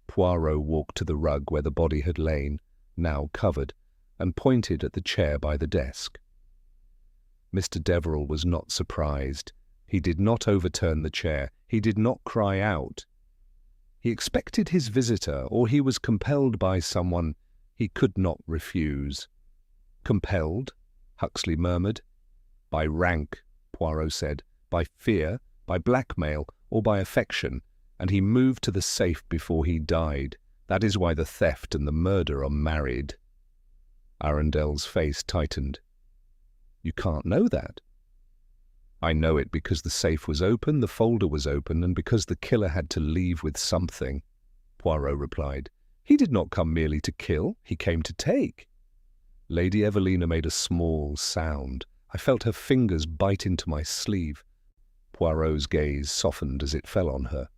Poirot walked to the rug where the body had lain, now covered, and pointed at the chair by the desk. Mr. Deverell was not surprised. He did not overturn the chair. He did not cry out. He expected his visitor, or he was compelled by someone he could not refuse. Compelled? Huxley murmured. By rank, Poirot said, by fear, by blackmail, or by affection, and he moved to the safe before he died. That is why the theft and the murder are married. Arundel's face tightened. You can't know that. I know it because the safe was open, the folder was open, and because the killer had to leave with something, Poirot replied. He did not come merely to kill, he came to take. Lady Evelina made a small sound. I felt her fingers bite into my sleeve. Poirot's gaze softened as it fell on her.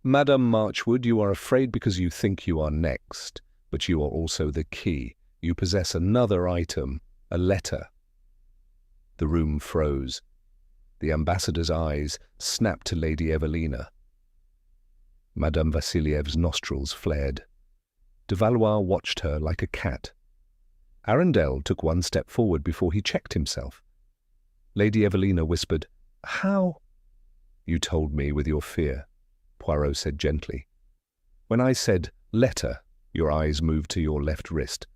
Madame Marchwood, you are afraid because you think you are next, but you are also the key. You possess another item, a letter. The room froze. The ambassador's eyes snapped to Lady Evelina. Madame Vassiliev's nostrils flared. De Valois watched her like a cat. Arundel took one step forward before he checked himself. Lady Evelina whispered, How? You told me with your fear, Poirot said gently. When I said letter, your eyes moved to your left wrist.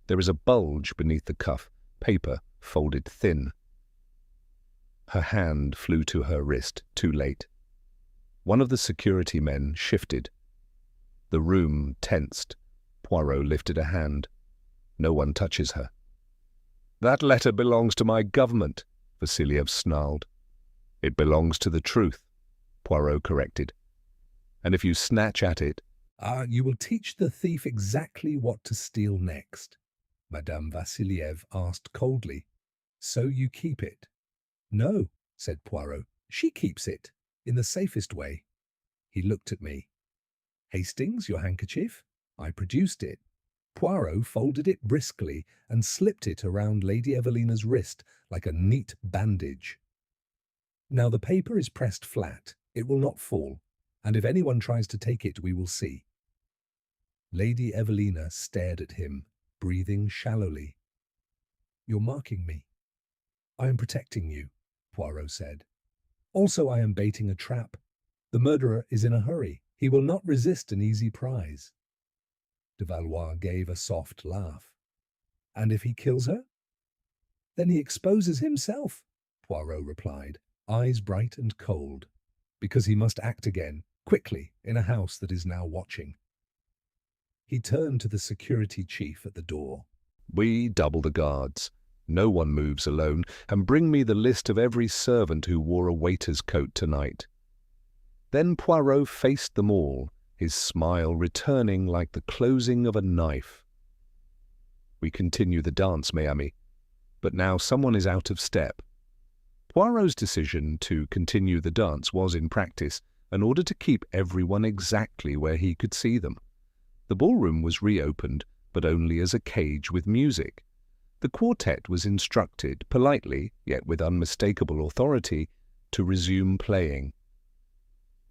There is a bulge beneath the cuff, paper folded thin. Her hand flew to her wrist, too late. One of the security men shifted. The room tensed. Poirot lifted a hand. No one touches her. That letter belongs to my government, Vassiliev snarled. It belongs to the truth, Poirot corrected. And if you snatch at it... You will teach the thief exactly what to steal next, Madame Vassiliev asked coldly. So you keep it? No, said Poirot. She keeps it, in the safest way. He looked at me. Hastings, your handkerchief? I produced it. Poirot folded it briskly and slipped it around Lady Evelina's wrist like a neat bandage. Now the paper is pressed flat. It will not fall, and if anyone tries to take it, we will see. Lady Evelina stared at him, breathing shallowly. You're marking me. I am protecting you, Poirot said. Also, I am baiting a trap. The murderer is in a hurry. He will not resist an easy prize. De Valois gave a soft laugh. And if he kills her? Then he exposes himself, Poirot replied, eyes bright and cold, because he must act again, quickly, in a house that is now watching. He turned to the security chief at the door. We double the guards. No one moves alone, and bring me the list of every servant who wore a waiter's coat tonight. Then Poirot faced them all, his smile returning like the closing of a knife. We continue the dance, mes amis. but now someone is out of step. Poirot's decision to continue the dance was, in practice, in order to keep everyone exactly where he could see them. The ballroom was reopened, but only as a cage with music. The quartet was instructed, politely, yet with unmistakable authority, to resume playing.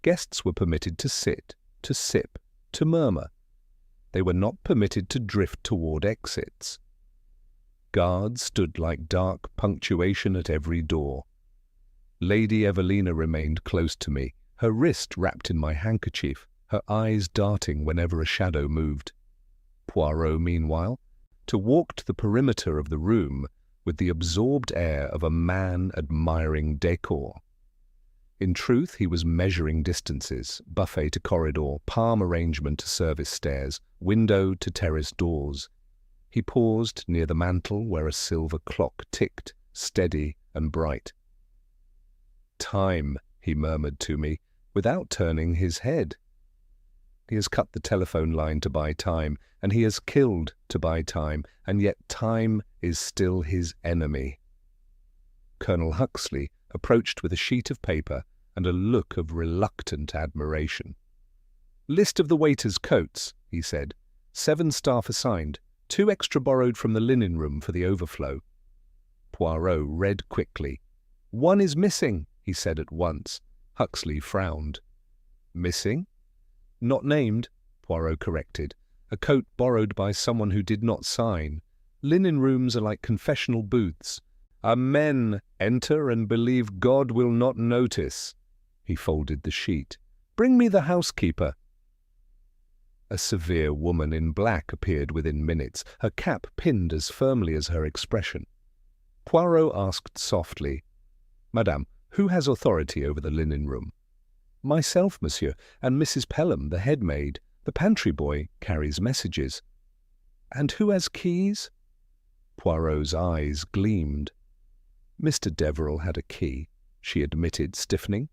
Guests were permitted to sit, to sip, to murmur. They were not permitted to drift toward exits. Guards stood like dark punctuation at every door. Lady Evelina remained close to me, her wrist wrapped in my handkerchief, her eyes darting whenever a shadow moved. Poirot, meanwhile, walked the perimeter of the room with the absorbed air of a man admiring decor. In truth, he was measuring distances, buffet to corridor, palm arrangement to service stairs, window to terrace doors. He paused near the mantel where a silver clock ticked, steady and bright. "Time," he murmured to me, without turning his head. He has cut the telephone line to buy time, and he has killed to buy time, and yet time is still his enemy. Colonel Huxley approached with a sheet of paper and a look of reluctant admiration. "List of the waiters' coats," he said. 7 staff assigned, 2 extra borrowed from the linen room for the overflow. Poirot read quickly. "1 is missing," he said at once. Huxley frowned. "Missing?" "Not named," Poirot corrected. "A coat borrowed by someone who did not sign. Linen rooms are like confessional booths. Amen. Enter and believe God will not notice." He folded the sheet. "Bring me the housekeeper." A severe woman in black appeared within minutes, her cap pinned as firmly as her expression. Poirot asked softly, "Madame, who has authority over the linen room?" "Myself, monsieur, and Mrs. Pelham, the head maid. The pantry boy carries messages." "And who has keys?" Poirot's eyes gleamed. "Mr. Deverell had a key," she admitted, stiffening.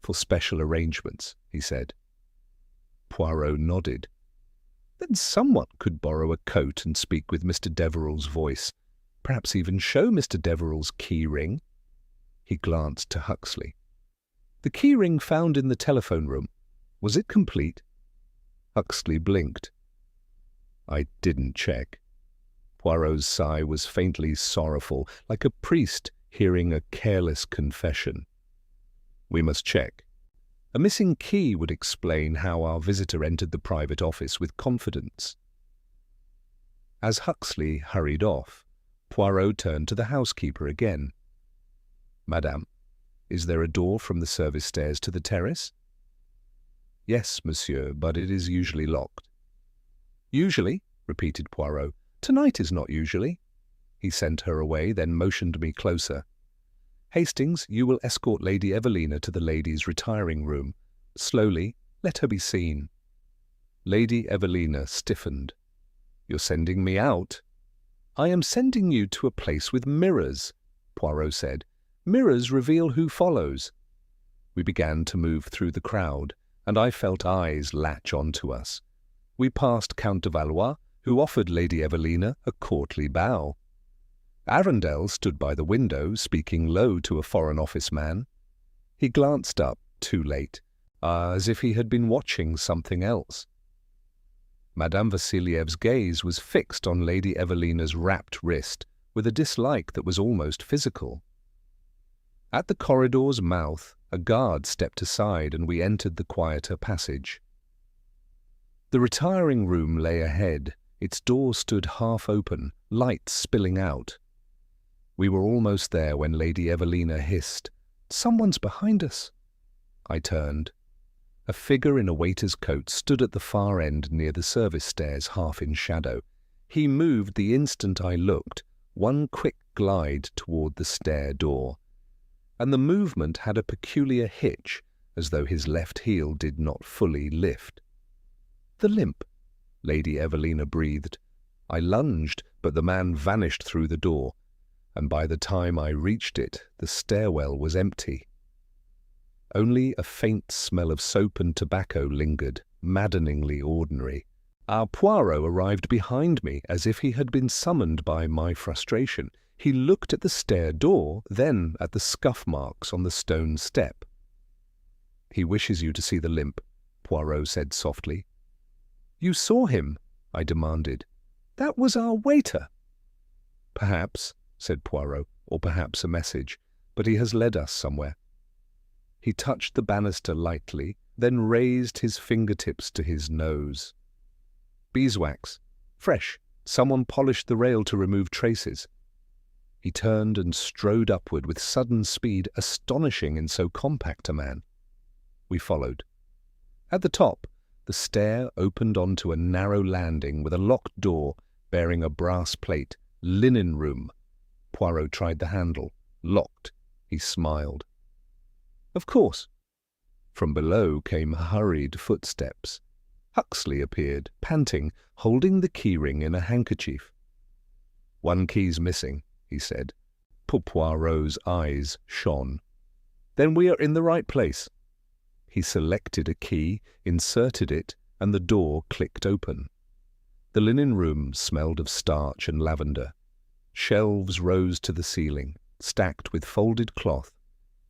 "For special arrangements," he said. Poirot nodded. "Then someone could borrow a coat and speak with Mr. Deverell's voice, perhaps even show Mr. Deverell's key ring." He glanced to Huxley. "The key ring found in the telephone room, was it complete?" Huxley blinked. "I didn't check." Poirot's sigh was faintly sorrowful, like a priest hearing a careless confession. "We must check. A missing key would explain how our visitor entered the private office with confidence." As Huxley hurried off, Poirot turned to the housekeeper again. "Madame, is there a door from the service stairs to the terrace?" "Yes, monsieur, but it is usually locked." "Usually?" repeated Poirot. "Tonight is not usually." He sent her away, then motioned me closer. "Hastings, you will escort Lady Evelina to the ladies' retiring room. Slowly, let her be seen." Lady Evelina stiffened. "You're sending me out?" "I am sending you to a place with mirrors," Poirot said. "Mirrors reveal who follows." We began to move through the crowd, and I felt eyes latch onto us. We passed Count de Valois, who offered Lady Evelina a courtly bow. Arundel stood by the window, speaking low to a Foreign Office man. He glanced up, too late, as if he had been watching something else. Madame Vassiliev's gaze was fixed on Lady Evelina's wrapped wrist, with a dislike that was almost physical. At the corridor's mouth, a guard stepped aside and we entered the quieter passage. The retiring room lay ahead. Its door stood half open, light spilling out. We were almost there when Lady Evelina hissed, "Someone's behind us." I turned. A figure in a waiter's coat stood at the far end near the service stairs, half in shadow. He moved the instant I looked, one quick glide toward the stair door. And the movement had a peculiar hitch, as though his left heel did not fully lift. "The limp," Lady Evelina breathed. I lunged, but the man vanished through the door, and by the time I reached it, the stairwell was empty. Only a faint smell of soap and tobacco lingered, maddeningly ordinary. Our Poirot arrived behind me, as if he had been summoned by my frustration. He looked at the stair door, then at the scuff marks on the stone step. "He wishes you to see the limp," Poirot said softly. "You saw him?" I demanded. "That was our waiter." "Perhaps," said Poirot, "or perhaps a message, but he has led us somewhere." He touched the banister lightly, then raised his fingertips to his nose. "Beeswax. Fresh. Someone polished the rail to remove traces." He turned and strode upward with sudden speed astonishing in so compact a man. We followed. At the top, the stair opened onto a narrow landing with a locked door bearing a brass plate, "Linen Room." Poirot tried the handle. Locked. He smiled. "Of course." From below came hurried footsteps. Huxley appeared, panting, holding the keyring in a handkerchief. "One key's missing," he said. Poirot's eyes shone. "Then we are in the right place." He selected a key, inserted it, and the door clicked open. The linen room smelled of starch and lavender. Shelves rose to the ceiling, stacked with folded cloth.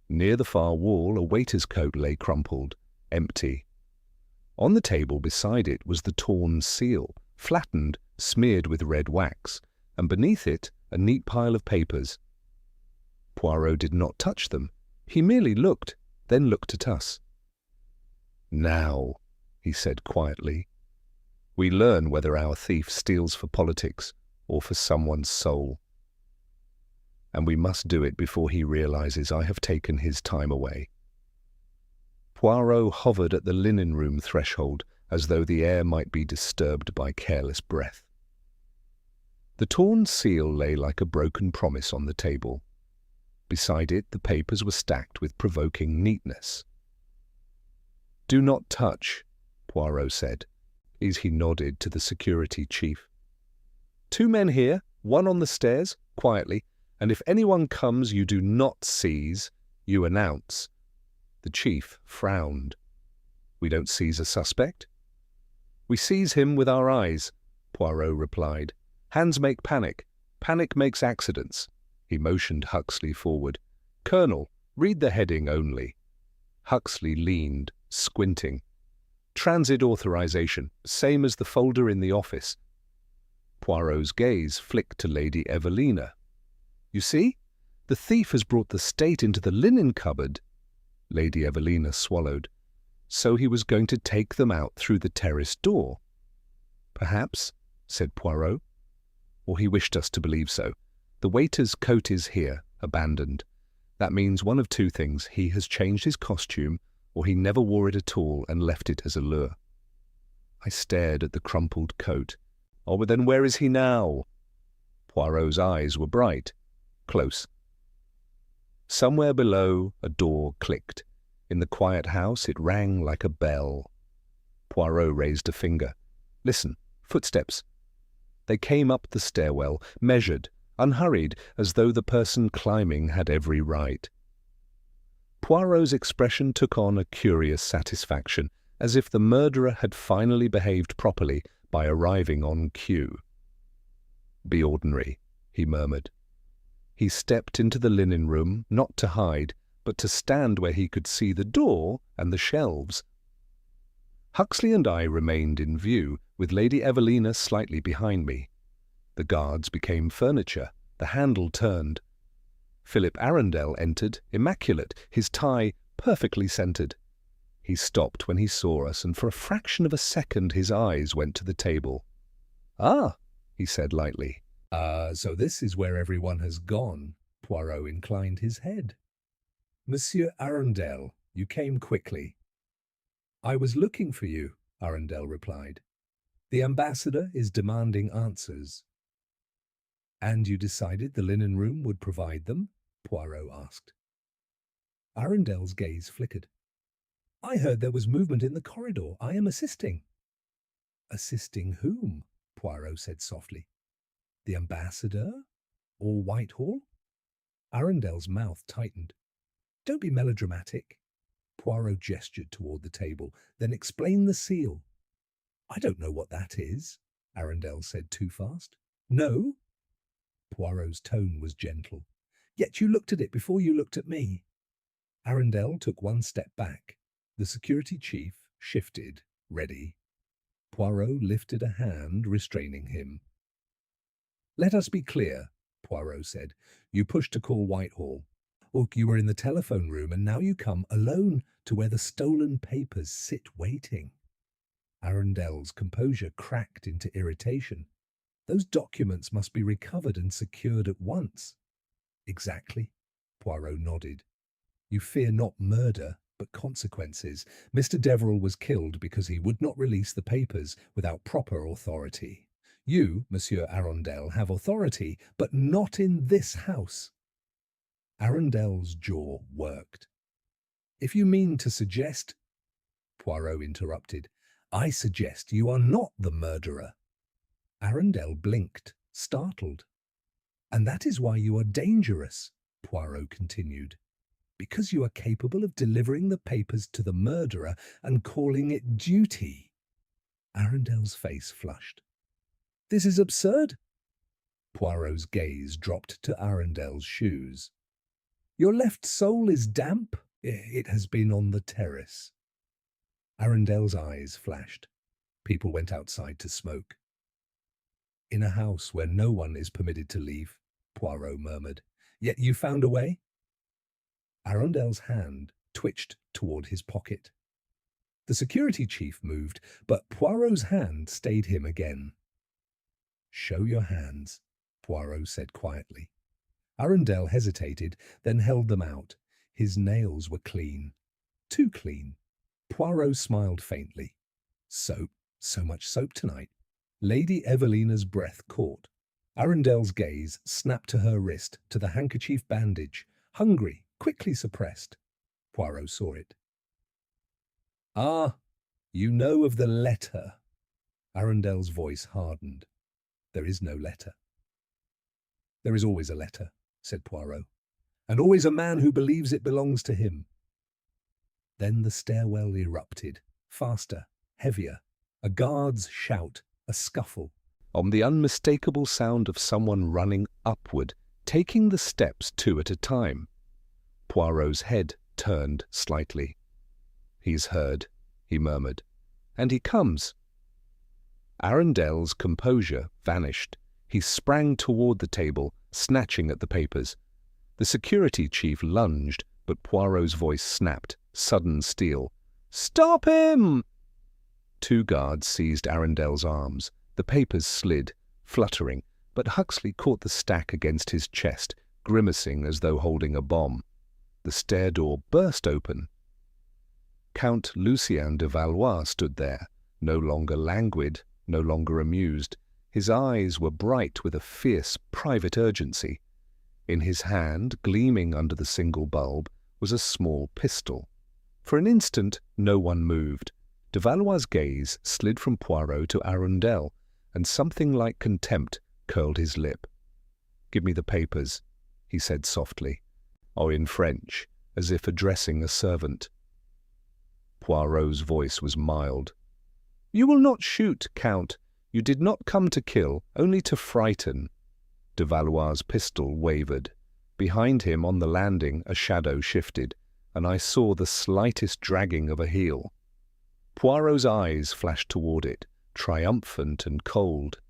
Near the far wall, a waiter's coat lay crumpled, empty. On the table beside it was the torn seal, flattened, smeared with red wax, and beneath it a neat pile of papers. Poirot did not touch them. He merely looked, then looked at us. "Now," he said quietly, "we learn whether our thief steals for politics or for someone's soul. And we must do it before he realizes I have taken his time away." Poirot hovered at the linen room threshold as though the air might be disturbed by careless breath. The torn seal lay like a broken promise on the table. Beside it, the papers were stacked with provoking neatness. "Do not touch," Poirot said, as he nodded to the security chief. "Two men here, one on the stairs, quietly, and if anyone comes you do not seize, you announce." The chief frowned. "We don't seize a suspect?" "We seize him with our eyes," Poirot replied. "Hands make panic. Panic makes accidents." He motioned Huxley forward. "Colonel, read the heading only." Huxley leaned, squinting. "Transit authorization, same as the folder in the office." Poirot's gaze flicked to Lady Evelina. "You see? The thief has brought the state into the linen cupboard." Lady Evelina swallowed. "So he was going to take them out through the terrace door." "Perhaps," said Poirot. "Or he wished us to believe so. The waiter's coat is here, abandoned. That means one of two things. He has changed his costume, or he never wore it at all and left it as a lure." I stared at the crumpled coat. "Oh, but then where is he now?" Poirot's eyes were bright. "Close." Somewhere below, a door clicked. In the quiet house, it rang like a bell. Poirot raised a finger. "Listen, footsteps." They came up the stairwell, measured, unhurried, as though the person climbing had every right. Poirot's expression took on a curious satisfaction, as if the murderer had finally behaved properly by arriving on cue. "Be ordinary," he murmured. He stepped into the linen room, not to hide, but to stand where he could see the door and the shelves. Huxley and I remained in view, with Lady Evelina slightly behind me. The guards became furniture. The handle turned. Philip Arundel entered, immaculate, his tie perfectly centered. He stopped when he saw us, and for a fraction of a second his eyes went to the table. "Ah," he said lightly. So this is where everyone has gone." Poirot inclined his head. "Monsieur Arundel, you came quickly." "I was looking for you," Arundel replied. "The ambassador is demanding answers." "And you decided the linen room would provide them?" Poirot asked. Arundel's gaze flickered. "I heard there was movement in the corridor. I am assisting." "Assisting whom?" Poirot said softly. "The ambassador? Or Whitehall?" Arundel's mouth tightened. "Don't be melodramatic." Poirot gestured toward the table, then explain the seal. "I don't know what that is," Arundel said too fast. "No?" Poirot's tone was gentle. Yet you looked at it before you looked at me. Arundel took one step back. The security chief shifted, ready. Poirot lifted a hand, restraining him. Let us be clear, Poirot said. You pushed to call Whitehall. Or you were in the telephone room and now you come alone to where the stolen papers sit waiting. Arundel's composure cracked into irritation. Those documents must be recovered and secured at once. Exactly, Poirot nodded. You fear not murder, but consequences. Mr. Deverell was killed because he would not release the papers without proper authority. You, Monsieur Arundel, have authority, but not in this house. Arundel's jaw worked. If you mean to suggest, Poirot interrupted, I suggest you are not the murderer. Arundel blinked, startled. And that is why you are dangerous, Poirot continued. Because you are capable of delivering the papers to the murderer and calling it duty. Arundel's face flushed. This is absurd. Poirot's gaze dropped to Arundel's shoes. Your left sole is damp. It has been on the terrace. Arundel's eyes flashed. People went outside to smoke. In a house where no one is permitted to leave, Poirot murmured. Yet you found a way? Arundel's hand twitched toward his pocket. The security chief moved, but Poirot's hand stayed him again. Show your hands, Poirot said quietly. Arundel hesitated, then held them out. His nails were clean. Too clean. Poirot smiled faintly. Soap, so much soap tonight. Lady Evelina's breath caught. Arundel's gaze snapped to her wrist, to the handkerchief bandage, hungry, quickly suppressed. Poirot saw it. Ah, you know of the letter. Arundel's voice hardened. There is no letter. There is always a letter, said Poirot, and always a man who believes it belongs to him. Then the stairwell erupted, faster, heavier, a guard's shout, a scuffle. On the unmistakable sound of someone running upward, taking the steps two at a time. Poirot's head turned slightly. He's heard, he murmured, and he comes. Arundel's composure vanished. He sprang toward the table, snatching at the papers. The security chief lunged, but Poirot's voice snapped, sudden steel. Stop him! Two guards seized Arundel's arms. The papers slid, fluttering, but Huxley caught the stack against his chest, grimacing as though holding a bomb. The stair door burst open. Count Lucien de Valois stood there, no longer languid, no longer amused. His eyes were bright with a fierce, private urgency. In his hand, gleaming under the single bulb, was a small pistol. For an instant, no one moved. De Valois' gaze slid from Poirot to Arundel, and something like contempt curled his lip. "Give me the papers," he said softly, or in French, as if addressing a servant. Poirot's voice was mild. "You will not shoot, Count. You did not come to kill, only to frighten." De Valois' pistol wavered. Behind him on the landing a shadow shifted, and I saw the slightest dragging of a heel. Poirot's eyes flashed toward it, triumphant and cold.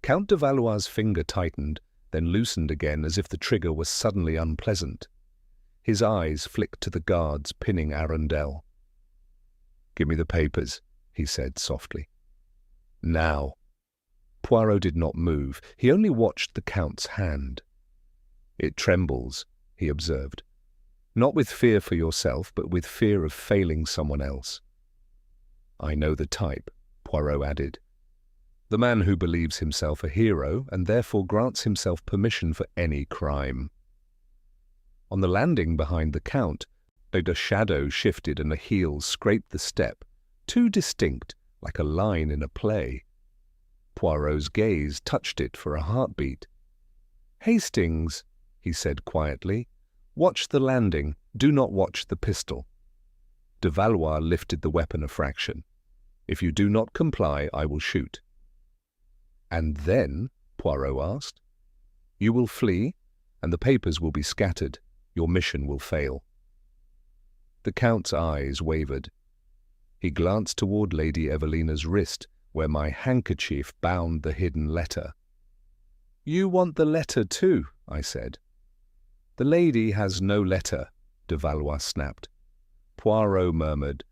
Count de Valois' finger tightened, then loosened again as if the trigger was suddenly unpleasant. His eyes flicked to the guards pinning Arundel. "Give me the papers," he said softly. "Now." Poirot did not move. He only watched the Count's hand. "It trembles," he observed. "Not with fear for yourself, but with fear of failing someone else." "I know the type," Poirot added. "The man who believes himself a hero and therefore grants himself permission for any crime." On the landing behind the Count, a shadow shifted and a heel scraped the step, too distinct, like a line in a play. Poirot's gaze touched it for a heartbeat. "Hastings," he said quietly, "watch the landing, do not watch the pistol." De Valois lifted the weapon a fraction. "If you do not comply, I will shoot." "And then?" Poirot asked. You will flee, and the papers will be scattered. Your mission will fail." The Count's eyes wavered. He glanced toward Lady Evelina's wrist, where my handkerchief bound the hidden letter. "You want the letter too," I said. "The lady has no letter," de Valois snapped. Poirot murmured,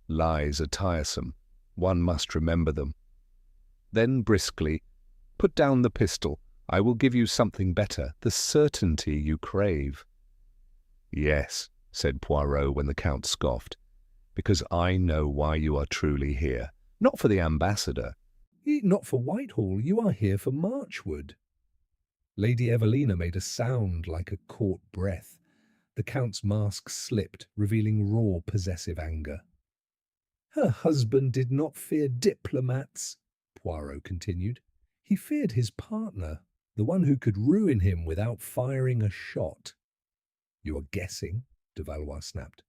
"Lies are tiresome. One must remember them." Then briskly, "Put down the pistol. I will give you something better, the certainty you crave." "Yes," said Poirot when the Count scoffed, "because I know why you are truly here. Not for the ambassador." "Not for Whitehall. You are here for Marchwood." Lady Evelina made a sound like a caught breath. The Count's mask slipped, revealing raw, possessive anger. "Her husband did not fear diplomats," Poirot continued. "He feared his partner, the one who could ruin him without firing a shot." "You are guessing," de Valois snapped.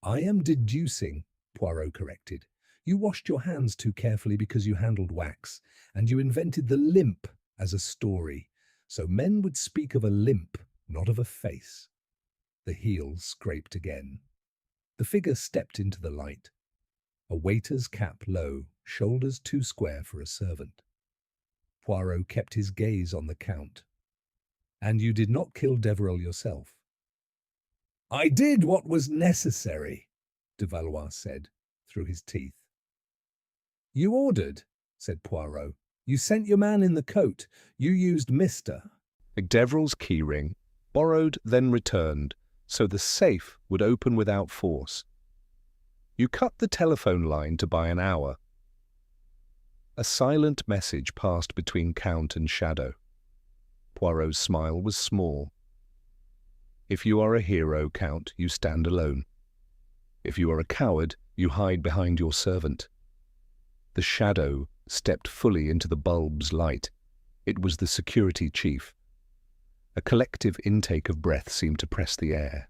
"I am deducing," Poirot corrected. "You washed your hands too carefully because you handled wax, and you invented the limp as a story, so men would speak of a limp, not of a face." The heel scraped again. The figure stepped into the light. A waiter's cap low, shoulders too square for a servant. Poirot kept his gaze on the Count. "And you did not kill Devereux yourself?" "I did what was necessary," de Valois said, through his teeth. "You ordered," said Poirot. "You sent your man in the coat. You used Mr." Devereux's keyring, borrowed then returned, so the safe would open without force. You cut the telephone line to buy an hour. A silent message passed between Count and Shadow. Poirot's smile was small. If you are a hero, Count, you stand alone. If you are a coward, you hide behind your servant. The Shadow stepped fully into the bulb's light. It was the security chief. A collective intake of breath seemed to press the air.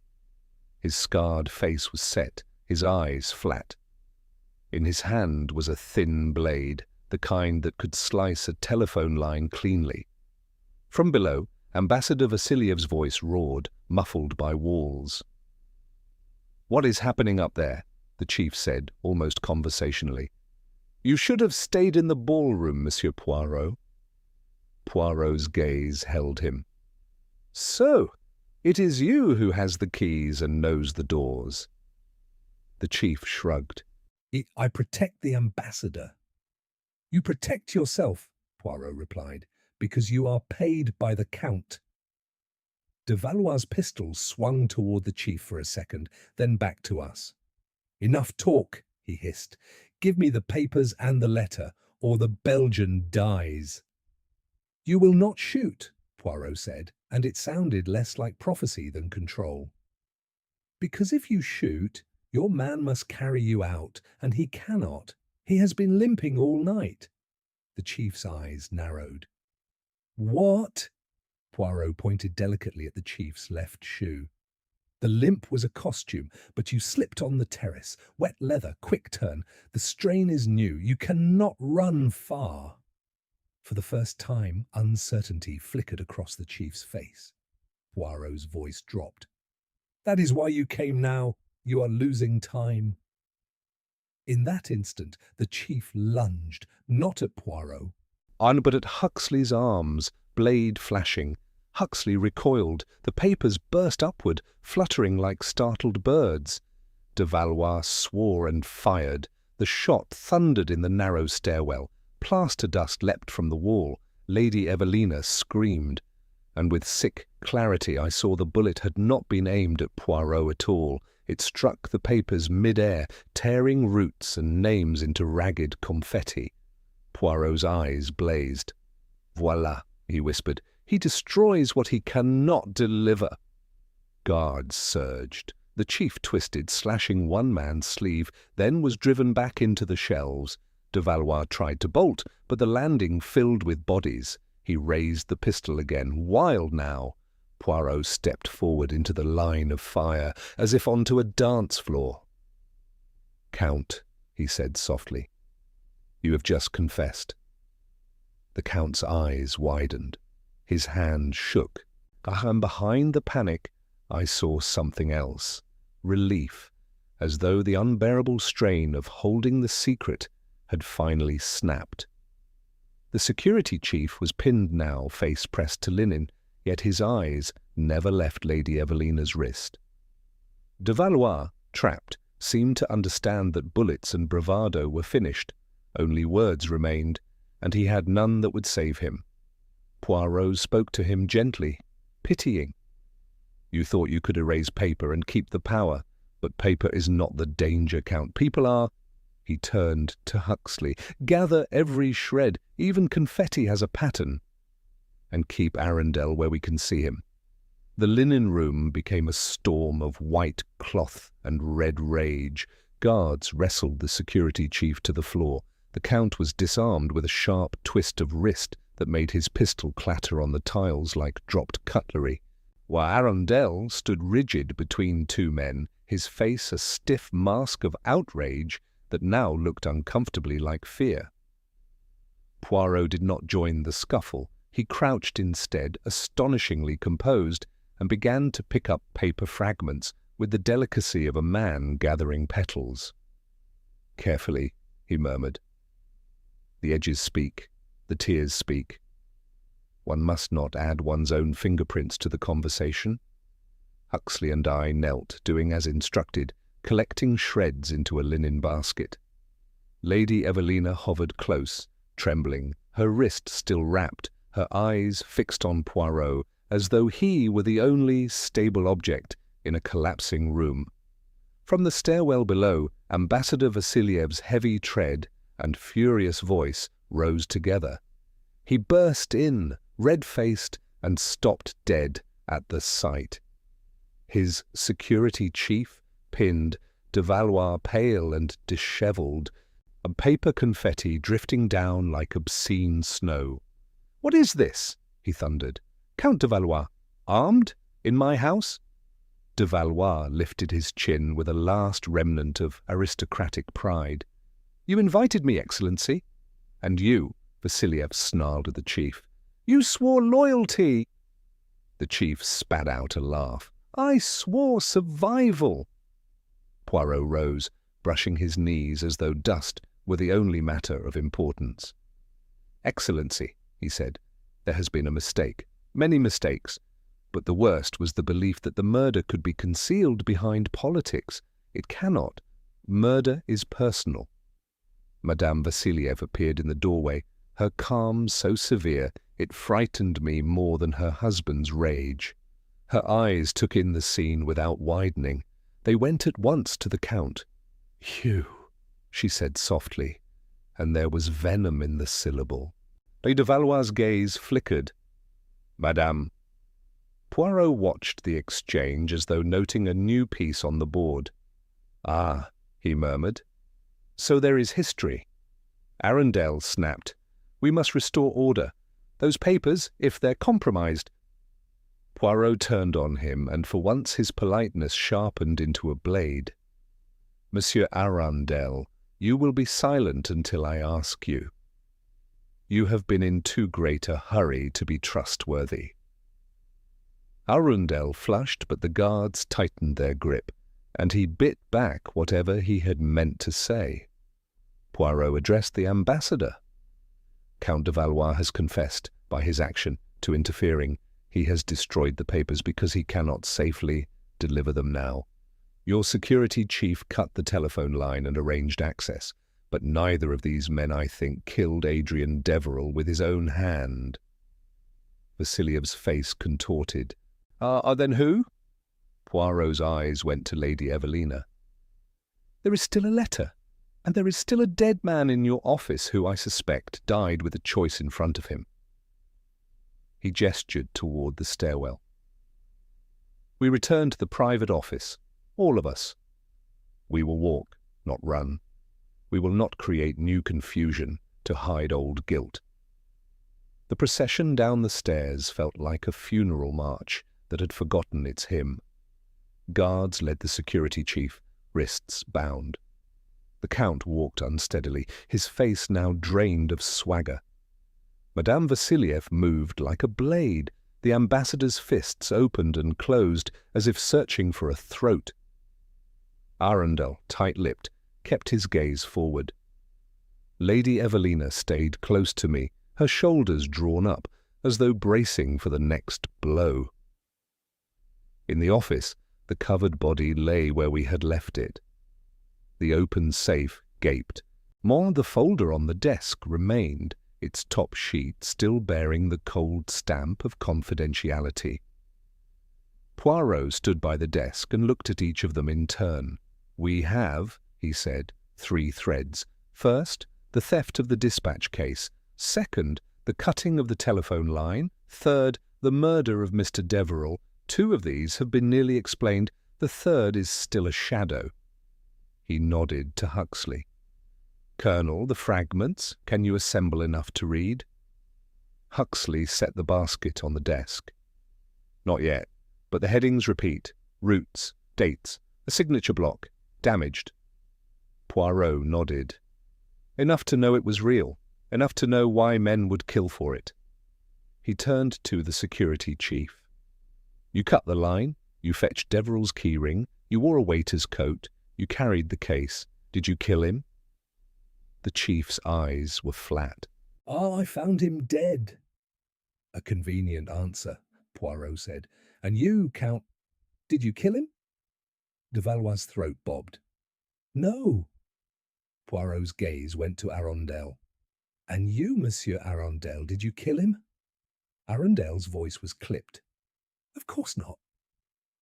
His scarred face was set, his eyes flat. In his hand was a thin blade, the kind that could slice a telephone line cleanly. From below, Ambassador Vassiliev's voice roared, muffled by walls. "What is happening up there?" the chief said, almost conversationally. "You should have stayed in the ballroom, Monsieur Poirot." Poirot's gaze held him. "So, it is you who has the keys and knows the doors." The chief shrugged. "I protect the ambassador." "You protect yourself," Poirot replied, "because you are paid by the Count." De Valois' pistol swung toward the chief for a second, then back to us. "Enough talk," he hissed. "Give me the papers and the letter, or the Belgian dies." "You will not shoot," Poirot said, and it sounded less like prophecy than control. "Because if you shoot, your man must carry you out, and he cannot. He has been limping all night." The chief's eyes narrowed. "What?" Poirot pointed delicately at the chief's left shoe. "The limp was a costume, but you slipped on the terrace. Wet leather, quick turn. The strain is new. You cannot run far." For the first time, uncertainty flickered across the chief's face. Poirot's voice dropped. "That is why you came now. You are losing time." In that instant, the chief lunged, not at Poirot, But at Huxley's arms, blade flashing. Huxley recoiled. The papers burst upward, fluttering like startled birds. De Valois swore and fired. The shot thundered in the narrow stairwell. Plaster dust leapt from the wall. Lady Evelina screamed. And with sick clarity I saw the bullet had not been aimed at Poirot at all. It struck the papers mid-air, tearing roots and names into ragged confetti. Poirot's eyes blazed. "Voilà," he whispered. "He destroys what he cannot deliver." Guards surged. The chief twisted, slashing one man's sleeve, then was driven back into the shelves. De Valois tried to bolt, but the landing filled with bodies. He raised the pistol again, wild now. Poirot stepped forward into the line of fire, as if onto a dance floor. "Count," he said softly, "you have just confessed." The Count's eyes widened. His hand shook, and behind the panic I saw something else, relief, as though the unbearable strain of holding the secret had finally snapped. The security chief was pinned now, face pressed to linen, yet his eyes never left Lady Evelina's wrist. De Valois, trapped, seemed to understand that bullets and bravado were finished. Only words remained, and he had none that would save him. Poirot spoke to him gently, pitying. "You thought you could erase paper and keep the power, but paper is not the danger, Count. People are—" He turned to Huxley. "Gather every shred, even confetti has a pattern, and keep Arundel where we can see him." The linen room became a storm of white cloth and red rage. Guards wrestled the security chief to the floor. The Count was disarmed with a sharp twist of wrist that made his pistol clatter on the tiles like dropped cutlery, while Arundel stood rigid between two men, his face a stiff mask of outrage that now looked uncomfortably like fear. Poirot did not join the scuffle. He crouched instead, astonishingly composed, and began to pick up paper fragments with the delicacy of a man gathering petals. "Carefully," he murmured. "The edges speak, the tears speak. One must not add one's own fingerprints to the conversation." Huxley and I knelt, doing as instructed, collecting shreds into a linen basket. Lady Evelina hovered close, trembling, her wrist still wrapped, her eyes fixed on Poirot, as though he were the only stable object in a collapsing room. From the stairwell below, Ambassador Vassiliev's heavy tread and furious voice rose together. He burst in, red-faced, and stopped dead at the sight. His security chief pinned, de Valois pale and dishevelled, a paper confetti drifting down like obscene snow. "What is this?" he thundered. "Count de Valois, armed? In my house?" De Valois lifted his chin with a last remnant of aristocratic pride. "You invited me, Excellency." "And you," Vassiliev snarled at the chief. "You swore loyalty." The chief spat out a laugh. "I swore survival." Poirot rose, brushing his knees as though dust were the only matter of importance. "Excellency," he said, "there has been a mistake. Many mistakes, but the worst was the belief that the murder could be concealed behind politics. It cannot. Murder is personal." Madame Vassiliev appeared in the doorway, her calm so severe it frightened me more than her husband's rage. Her eyes took in the scene without widening. They went at once to the Count. "Hugh," she said softly, and there was venom in the syllable. Lady de Valois' gaze flickered. "Madame." Poirot watched the exchange as though noting a new piece on the board. "Ah," he murmured. "So there is history." Arundel snapped. "We must restore order. Those papers, if they're compromised—" Poirot turned on him, and for once his politeness sharpened into a blade. "Monsieur Arundel, you will be silent until I ask you. You have been in too great a hurry to be trustworthy." Arundel flushed, but the guards tightened their grip, and he bit back whatever he had meant to say. Poirot addressed the ambassador. "Count de Valois has confessed, by his action, to interfering. He has destroyed the papers because he cannot safely deliver them now. Your security chief cut the telephone line and arranged access, but neither of these men, I think, killed Adrian Deverell with his own hand." Vassiliev's face contorted. Then who?" Poirot's eyes went to Lady Evelina. "There is still a letter, and there is still a dead man in your office who, I suspect, died with a choice in front of him." He gestured toward the stairwell. "We return to the private office, all of us. We will walk, not run. We will not create new confusion to hide old guilt." The procession down the stairs felt like a funeral march that had forgotten its hymn. Guards led the security chief, wrists bound. The Count walked unsteadily, his face now drained of swagger. Madame Vassiliev moved like a blade. The ambassador's fists opened and closed as if searching for a throat. Arundel, tight-lipped, kept his gaze forward. Lady Evelina stayed close to me, her shoulders drawn up, as though bracing for the next blow. In the office, the covered body lay where we had left it. The open safe gaped. More, the folder on the desk remained, its top sheet still bearing the cold stamp of confidentiality. Poirot stood by the desk and looked at each of them in turn. "We have," he said, "3 threads. First, the theft of the dispatch case. Second, the cutting of the telephone line. Third, the murder of Mr. Deverell. 2 of these have been nearly explained. The third is still a shadow." He nodded to Huxley. "Colonel, the fragments, can you assemble enough to read?" Huxley set the basket on the desk. "Not yet, but the headings repeat. Routes, dates, a signature block, damaged." Poirot nodded. "Enough to know it was real, enough to know why men would kill for it." He turned to the security chief. "You cut the line, you fetched Deverell's keyring, you wore a waiter's coat, you carried the case. Did you kill him?" The chief's eyes were flat. "I found him dead." "A convenient answer," Poirot said. "And you, Count, did you kill him?" De Valois' throat bobbed. "No." Poirot's gaze went to Arundel. "And you, Monsieur Arundel, did you kill him?" Arundel's voice was clipped. "Of course not."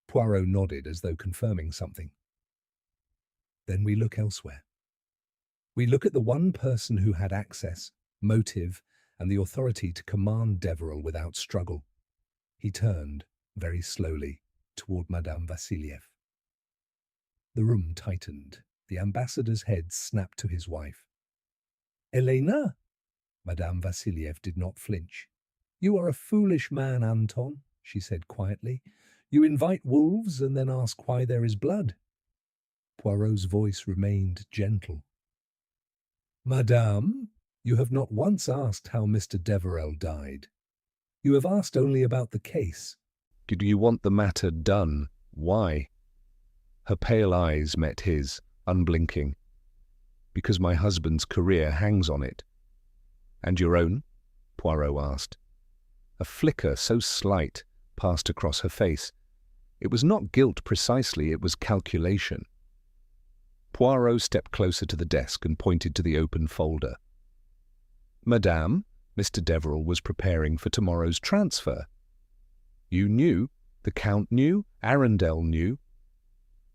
Poirot nodded as though confirming something. "Then we look elsewhere. We look at the one person who had access, motive, and the authority to command Deverell without struggle." He turned, very slowly, toward Madame Vassiliev. The room tightened. The ambassador's head snapped to his wife. "Elena!" Madame Vassiliev did not flinch. "You are a foolish man, Anton," she said quietly. "You invite wolves and then ask why there is blood." Poirot's voice remained gentle. "Madame, you have not once asked how Mr. Deverell died. You have asked only about the case." "Did you want the matter done? Why?" Her pale eyes met his, unblinking. "Because my husband's career hangs on it." "And your own?" Poirot asked. A flicker so slight passed across her face. It was not guilt precisely, it was calculation. Poirot stepped closer to the desk and pointed to the open folder. "Madame, Mr. Deverell was preparing for tomorrow's transfer. You knew, the Count knew, Arundel knew.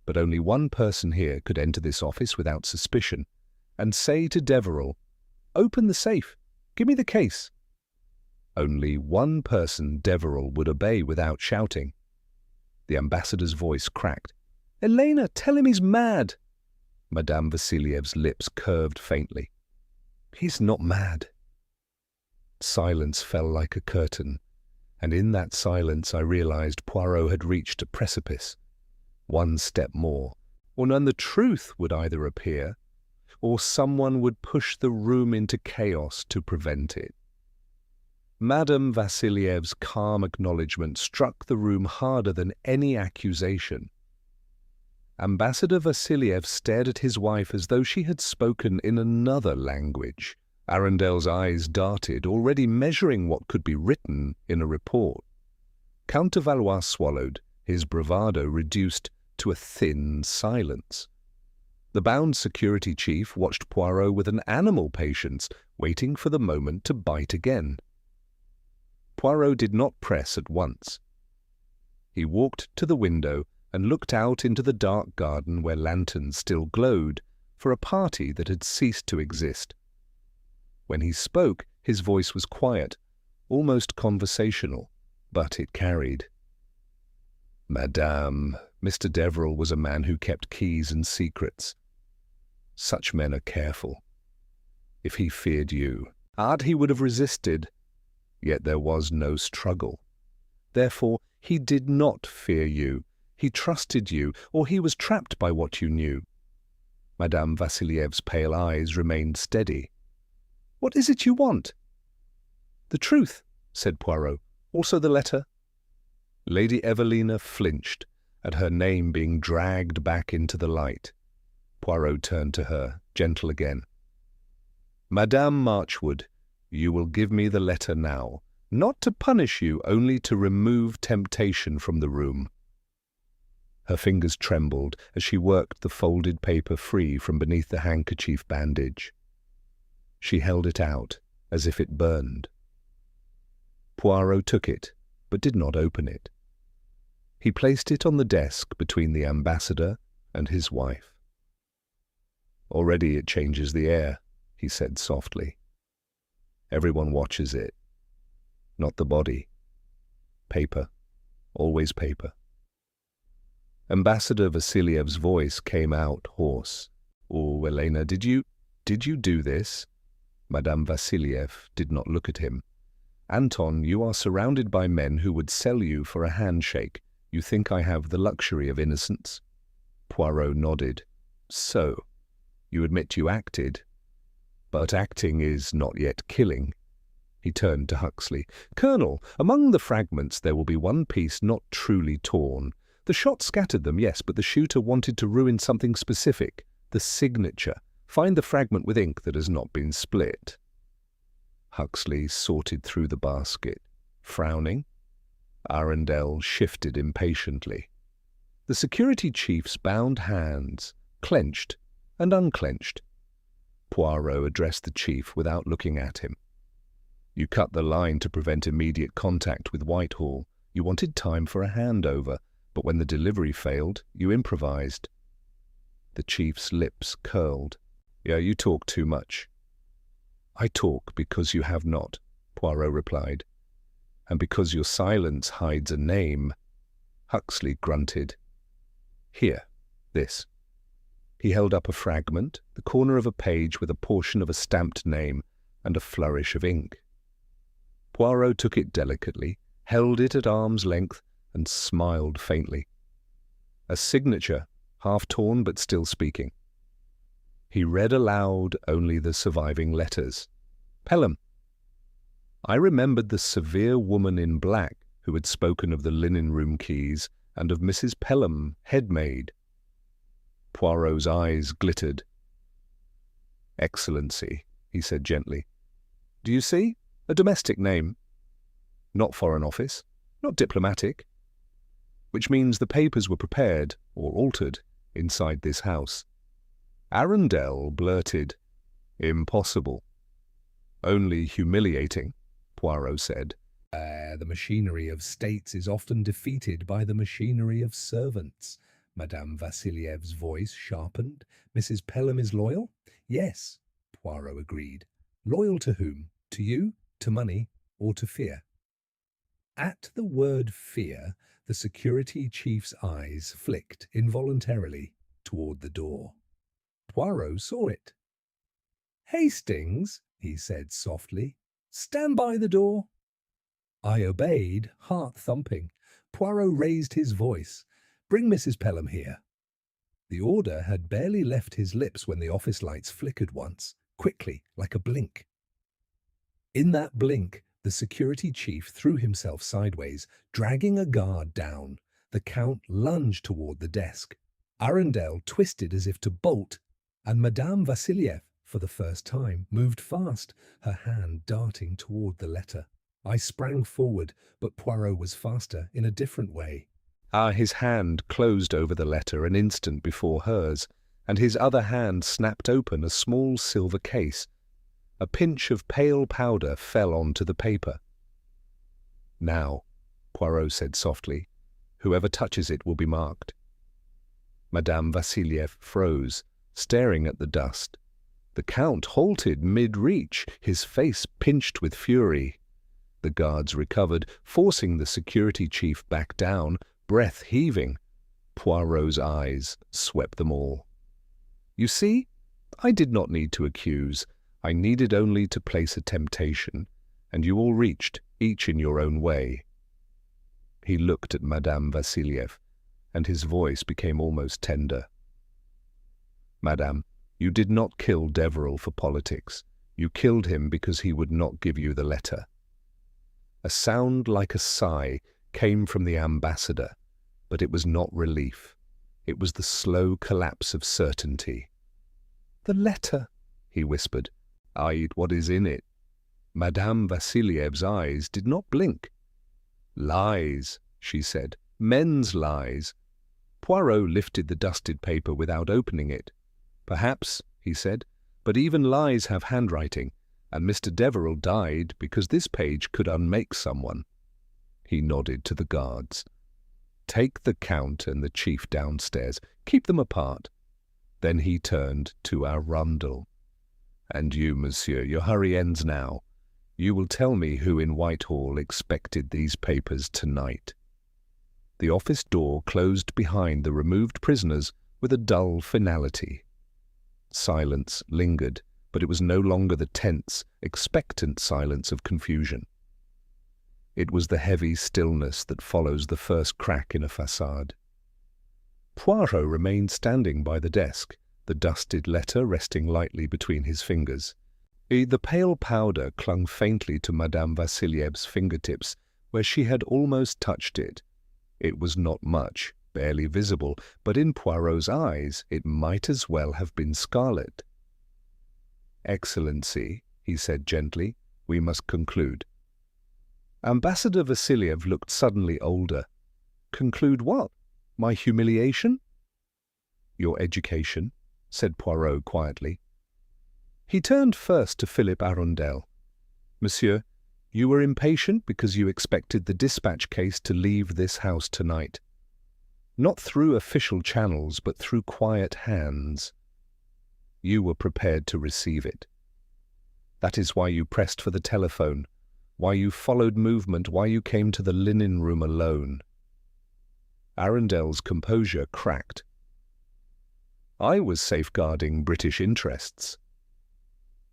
But only one person here could enter this office without suspicion and say to Deverell, 'Open the safe, give me the case.' Only one person Deverell would obey without shouting." The ambassador's voice cracked. "Elena, tell him he's mad!" Madame Vassiliev's lips curved faintly. "He's not mad." Silence fell like a curtain, and in that silence I realized Poirot had reached a precipice. One step more, or none the truth would either appear, or someone would push the room into chaos to prevent it. Madame Vassiliev's calm acknowledgement struck the room harder than any accusation. Ambassador Vassiliev stared at his wife as though she had spoken in another language. Arundel's eyes darted, already measuring what could be written in a report. Count de Valois swallowed, his bravado reduced to a thin silence. The bound security chief watched Poirot with an animal patience, waiting for the moment to bite again. Poirot did not press at once. He walked to the window and looked out into the dark garden where lanterns still glowed for a party that had ceased to exist. When he spoke, his voice was quiet, almost conversational, but it carried. "Madame, Mr. Deverell was a man who kept keys and secrets. Such men are careful. If he feared you, he would have resisted. Yet there was no struggle. Therefore, he did not fear you. He trusted you, or he was trapped by what you knew." Madame Vassiliev's pale eyes remained steady. "What is it you want?" "The truth," said Poirot. "Also the letter." Lady Evelina flinched at her name being dragged back into the light. Poirot turned to her, gentle again. "Madame Marchwood, you will give me the letter now, not to punish you, only to remove temptation from the room." Her fingers trembled as she worked the folded paper free from beneath the handkerchief bandage. She held it out as if it burned. Poirot took it, but did not open it. He placed it on the desk between the ambassador and his wife. "Already it changes the air," he said softly. "Everyone watches it. Not the body. Paper. Always paper." Ambassador Vassiliev's voice came out hoarse. "Oh, Elena, did you do this?" Madame Vassiliev did not look at him. "Anton, you are surrounded by men who would sell you for a handshake. You think I have the luxury of innocence?" Poirot nodded. "So, you admit you acted. But acting is not yet killing." He turned to Huxley. "Colonel, among the fragments there will be one piece not truly torn. The shot scattered them, yes, but the shooter wanted to ruin something specific, the signature. Find the fragment with ink that has not been split." Huxley sorted through the basket, frowning. Arundel shifted impatiently. The security chief's bound hands clenched and unclenched. Poirot addressed the chief without looking at him. "You cut the line to prevent immediate contact with Whitehall. You wanted time for a handover, but when the delivery failed, you improvised." The chief's lips curled. "Yeah, you talk too much." "I talk because you have not," Poirot replied. "And because your silence hides a name." Huxley grunted. "Here, this." He held up a fragment, the corner of a page with a portion of a stamped name and a flourish of ink. Poirot took it delicately, held it at arm's length, and smiled faintly. A signature, half torn but still speaking. He read aloud only the surviving letters. "Pelham." I remembered the severe woman in black who had spoken of the linen-room keys and of Mrs. Pelham, head-maid. Poirot's eyes glittered. "Excellency," he said gently. "Do you see? A domestic name. Not Foreign Office, not diplomatic. Which means the papers were prepared, or altered, inside this house." Arundel blurted, "Impossible." "Only humiliating," Poirot said. The machinery of states is often defeated by the machinery of servants." Madame Vassiliev's voice sharpened. "Mrs. Pelham is loyal?" "Yes," Poirot agreed. "Loyal to whom? To you, to money, or to fear?" At the word fear, the security chief's eyes flicked involuntarily toward the door. Poirot saw it. "Hastings," he said softly, "stand by the door." I obeyed, heart thumping. Poirot raised his voice. "Bring Mrs. Pelham here." The order had barely left his lips when the office lights flickered once, quickly, like a blink. In that blink, the security chief threw himself sideways, dragging a guard down. The Count lunged toward the desk. Arundel twisted as if to bolt, and Madame Vassiliev, for the first time, moved fast, her hand darting toward the letter. I sprang forward, but Poirot was faster in a different way. His hand closed over the letter an instant before hers, and his other hand snapped open a small silver case. A pinch of pale powder fell onto the paper. "Now," Poirot said softly, "whoever touches it will be marked." Madame Vassiliev froze, staring at the dust. The Count halted mid-reach, his face pinched with fury. The guards recovered, forcing the security chief back down, breath heaving. Poirot's eyes swept them all. "You see, I did not need to accuse. I needed only to place a temptation, and you all reached, each in your own way." He looked at Madame Vassiliev, and his voice became almost tender. "Madame, you did not kill Deverell for politics. You killed him because he would not give you the letter. A sound like a sigh came from the ambassador, but it was not relief. It was the slow collapse of certainty. "The letter," he whispered. "What is in it?" Madame Vassiliev's eyes did not blink. "Lies," she said. "Men's lies." Poirot lifted the dusted paper without opening it. "Perhaps," he said, "but even lies have handwriting, and Mr. Deverell died because this page could unmake someone." He nodded to the guards. "Take the Count and the chief downstairs. Keep them apart." Then he turned to Arundel. "And you, monsieur, your hurry ends now. You will tell me who in Whitehall expected these papers tonight." The office door closed behind the removed prisoners with a dull finality. Silence lingered, but it was no longer the tense, expectant silence of confusion. It was the heavy stillness that follows the first crack in a facade. Poirot remained standing by the desk, the dusted letter resting lightly between his fingers. The pale powder clung faintly to Madame Vassiliev's fingertips, where she had almost touched it. It was not much, barely visible, but in Poirot's eyes it might as well have been scarlet. "Excellency," he said gently, "we must conclude." Ambassador Vassiliev looked suddenly older. "Conclude what? My humiliation?" "Your education," said Poirot quietly. He turned first to Philip Arundel. "Monsieur, you were impatient because you expected the dispatch case to leave this house tonight. Not through official channels, but through quiet hands. You were prepared to receive it. That is why you pressed for the telephone, why you followed movement, why you came to the linen room alone." Arundel's composure cracked. "I was safeguarding British interests."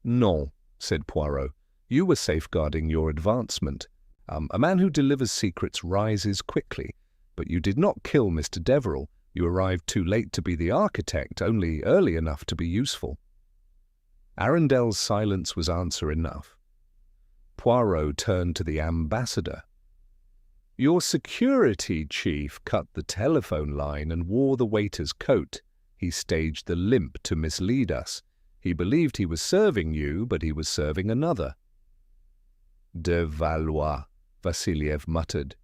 "Non," said Poirot. "You were safeguarding your advancement. A man who delivers secrets rises quickly, but you did not kill Mr. Deverell. You arrived too late to be the architect, only early enough to be useful." Arundel's silence was answer enough. Poirot turned to the ambassador. "Your security chief cut the telephone line and wore the waiter's coat. He staged the limp to mislead us. He believed he was serving you, but he was serving another." "De Valois," Vassiliev muttered.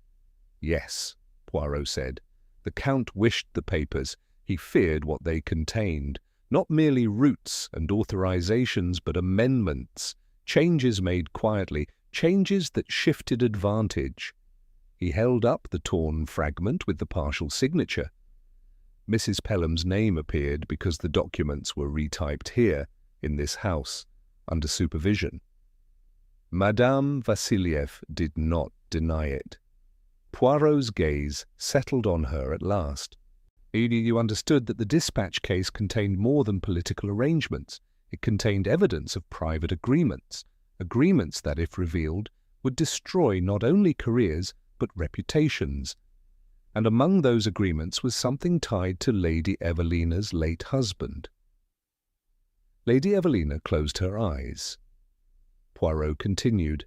"Yes," Poirot said. "The Count wished the papers. He feared what they contained. Not merely roots and authorizations, but amendments. Changes made quietly, changes that shifted advantage." He held up the torn fragment with the partial signature. Mrs. Pelham's name appeared because the documents were retyped here, in this house, under supervision. Madame Vassiliev did not deny it. Poirot's gaze settled on her at last. "You understood that the dispatch case contained more than political arrangements. It contained evidence of private agreements, agreements that, if revealed, would destroy not only careers but reputations. And among those agreements was something tied to Lady Evelina's late husband." Lady Evelina closed her eyes. Poirot continued.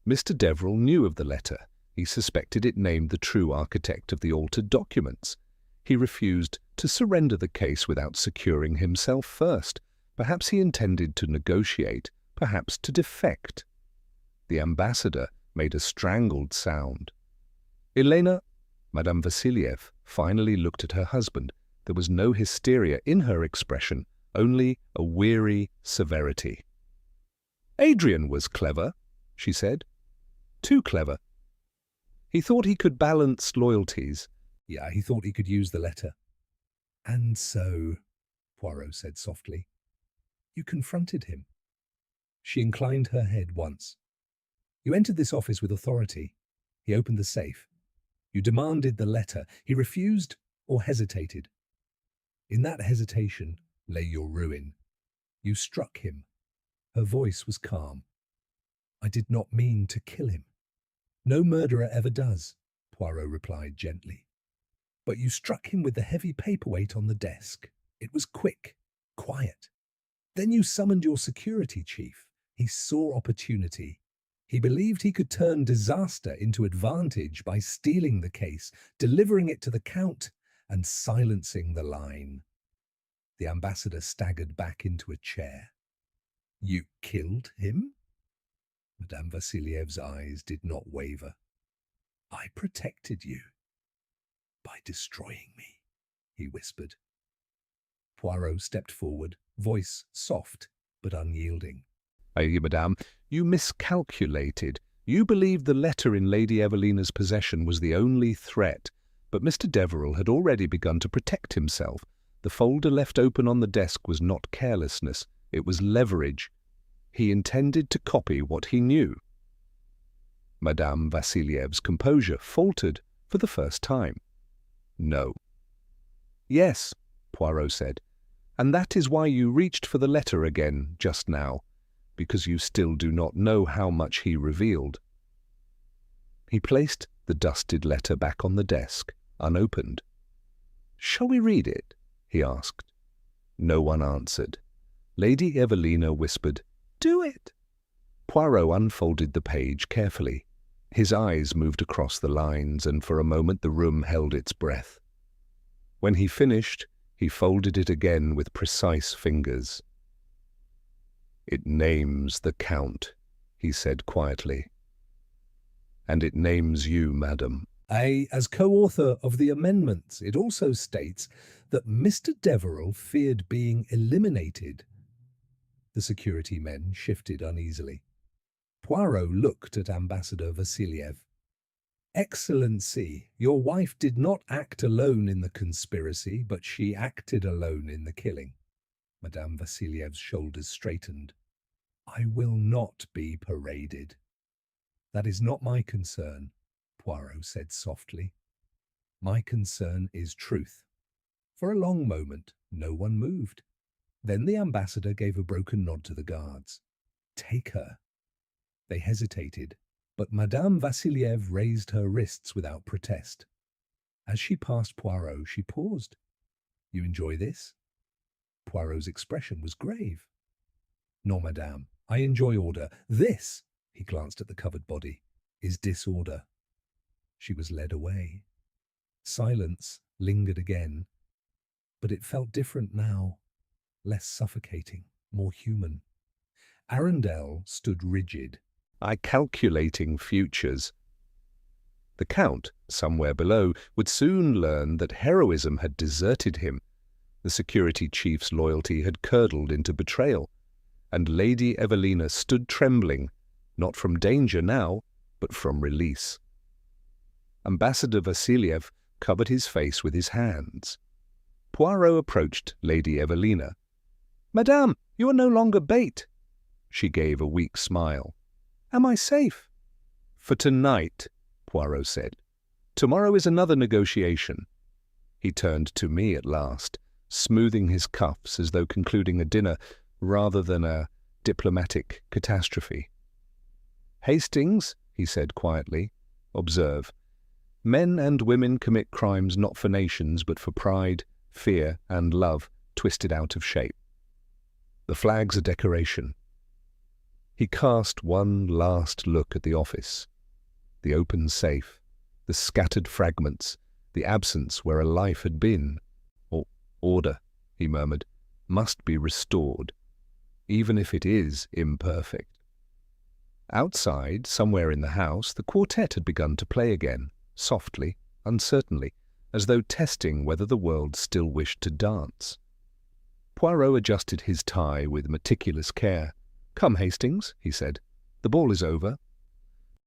"Mr. Deverell knew of the letter. He suspected it named the true architect of the altered documents. He refused to surrender the case without securing himself first. Perhaps he intended to negotiate, perhaps to defect." The ambassador made a strangled sound. "Elena," Madame Vassiliev finally looked at her husband. There was no hysteria in her expression, only a weary severity. "Adrian was clever," she said. "Too clever. He thought he could balance loyalties." "Yeah, he thought he could use the letter." "And so," Poirot said softly, "you confronted him." She inclined her head once. "You entered this office with authority. He opened the safe. You demanded the letter. He refused or hesitated. In that hesitation lay your ruin. You struck him." Her voice was calm. "I did not mean to kill him." "No murderer ever does," Poirot replied gently. "But you struck him with the heavy paperweight on the desk. It was quick, quiet. Then you summoned your security chief. He saw opportunity. He believed he could turn disaster into advantage by stealing the case, delivering it to the Count, and silencing the line. The ambassador staggered back into a chair. "You killed him?" Madame Vassiliev's eyes did not waver. "I protected you by destroying me," he whispered. Poirot stepped forward, voice soft but unyielding. Madame, you miscalculated. You believed the letter in Lady Evelina's possession was the only threat, but Mr. Deverell had already begun to protect himself. The folder left open on the desk was not carelessness, it was leverage. He intended to copy what he knew. Madame Vassiliev's composure faltered for the first time. "No." "Yes," Poirot said, "and that is why you reached for the letter again just now, because you still do not know how much he revealed." He placed the dusted letter back on the desk, unopened. "Shall we read it?" he asked. No one answered. Lady Evelina whispered, "Do it." Poirot unfolded the page carefully. His eyes moved across the lines, and for a moment the room held its breath. When he finished, he folded it again with precise fingers. "It names the Count," he said quietly. "And it names you, madam." As co-author of the amendments, it also states that Mr. Deverell feared being eliminated. The security men shifted uneasily. Poirot looked at Ambassador Vassiliev. "Excellency, your wife did not act alone in the conspiracy, but she acted alone in the killing." Madame Vassiliev's shoulders straightened. "I will not be paraded." "That is not my concern," Poirot said softly. "My concern is truth." For a long moment, no one moved. Then the ambassador gave a broken nod to the guards. "Take her." They hesitated, but Madame Vassiliev raised her wrists without protest. As she passed Poirot, she paused. "You enjoy this?" Poirot's expression was grave. "No, madame. I enjoy order. This," he glanced at the covered body, "is disorder." She was led away. Silence lingered again, but it felt different now, less suffocating, more human. Arundel stood rigid. "I calculating futures." The Count, somewhere below, would soon learn that heroism had deserted him. The security chief's loyalty had curdled into betrayal, and Lady Evelina stood trembling, not from danger now, but from release. Ambassador Vassiliev covered his face with his hands. Poirot approached Lady Evelina. "Madame, you are no longer bait." She gave a weak smile. "Am I safe?" "For tonight," Poirot said. "Tomorrow is another negotiation." He turned to me at last, smoothing his cuffs as though concluding a dinner rather than a diplomatic catastrophe. "Hastings," he said quietly, "observe. Men and women commit crimes not for nations, but for pride, fear, and love, twisted out of shape. The flag's a decoration." He cast one last look at the office. The open safe, the scattered fragments, the absence where a life had been. "Order," he murmured, "must be restored, even if it is imperfect." Outside, somewhere in the house, the quartet had begun to play again, softly, uncertainly, as though testing whether the world still wished to dance. Poirot adjusted his tie with meticulous care. "Come, Hastings," he said. "The ball is over.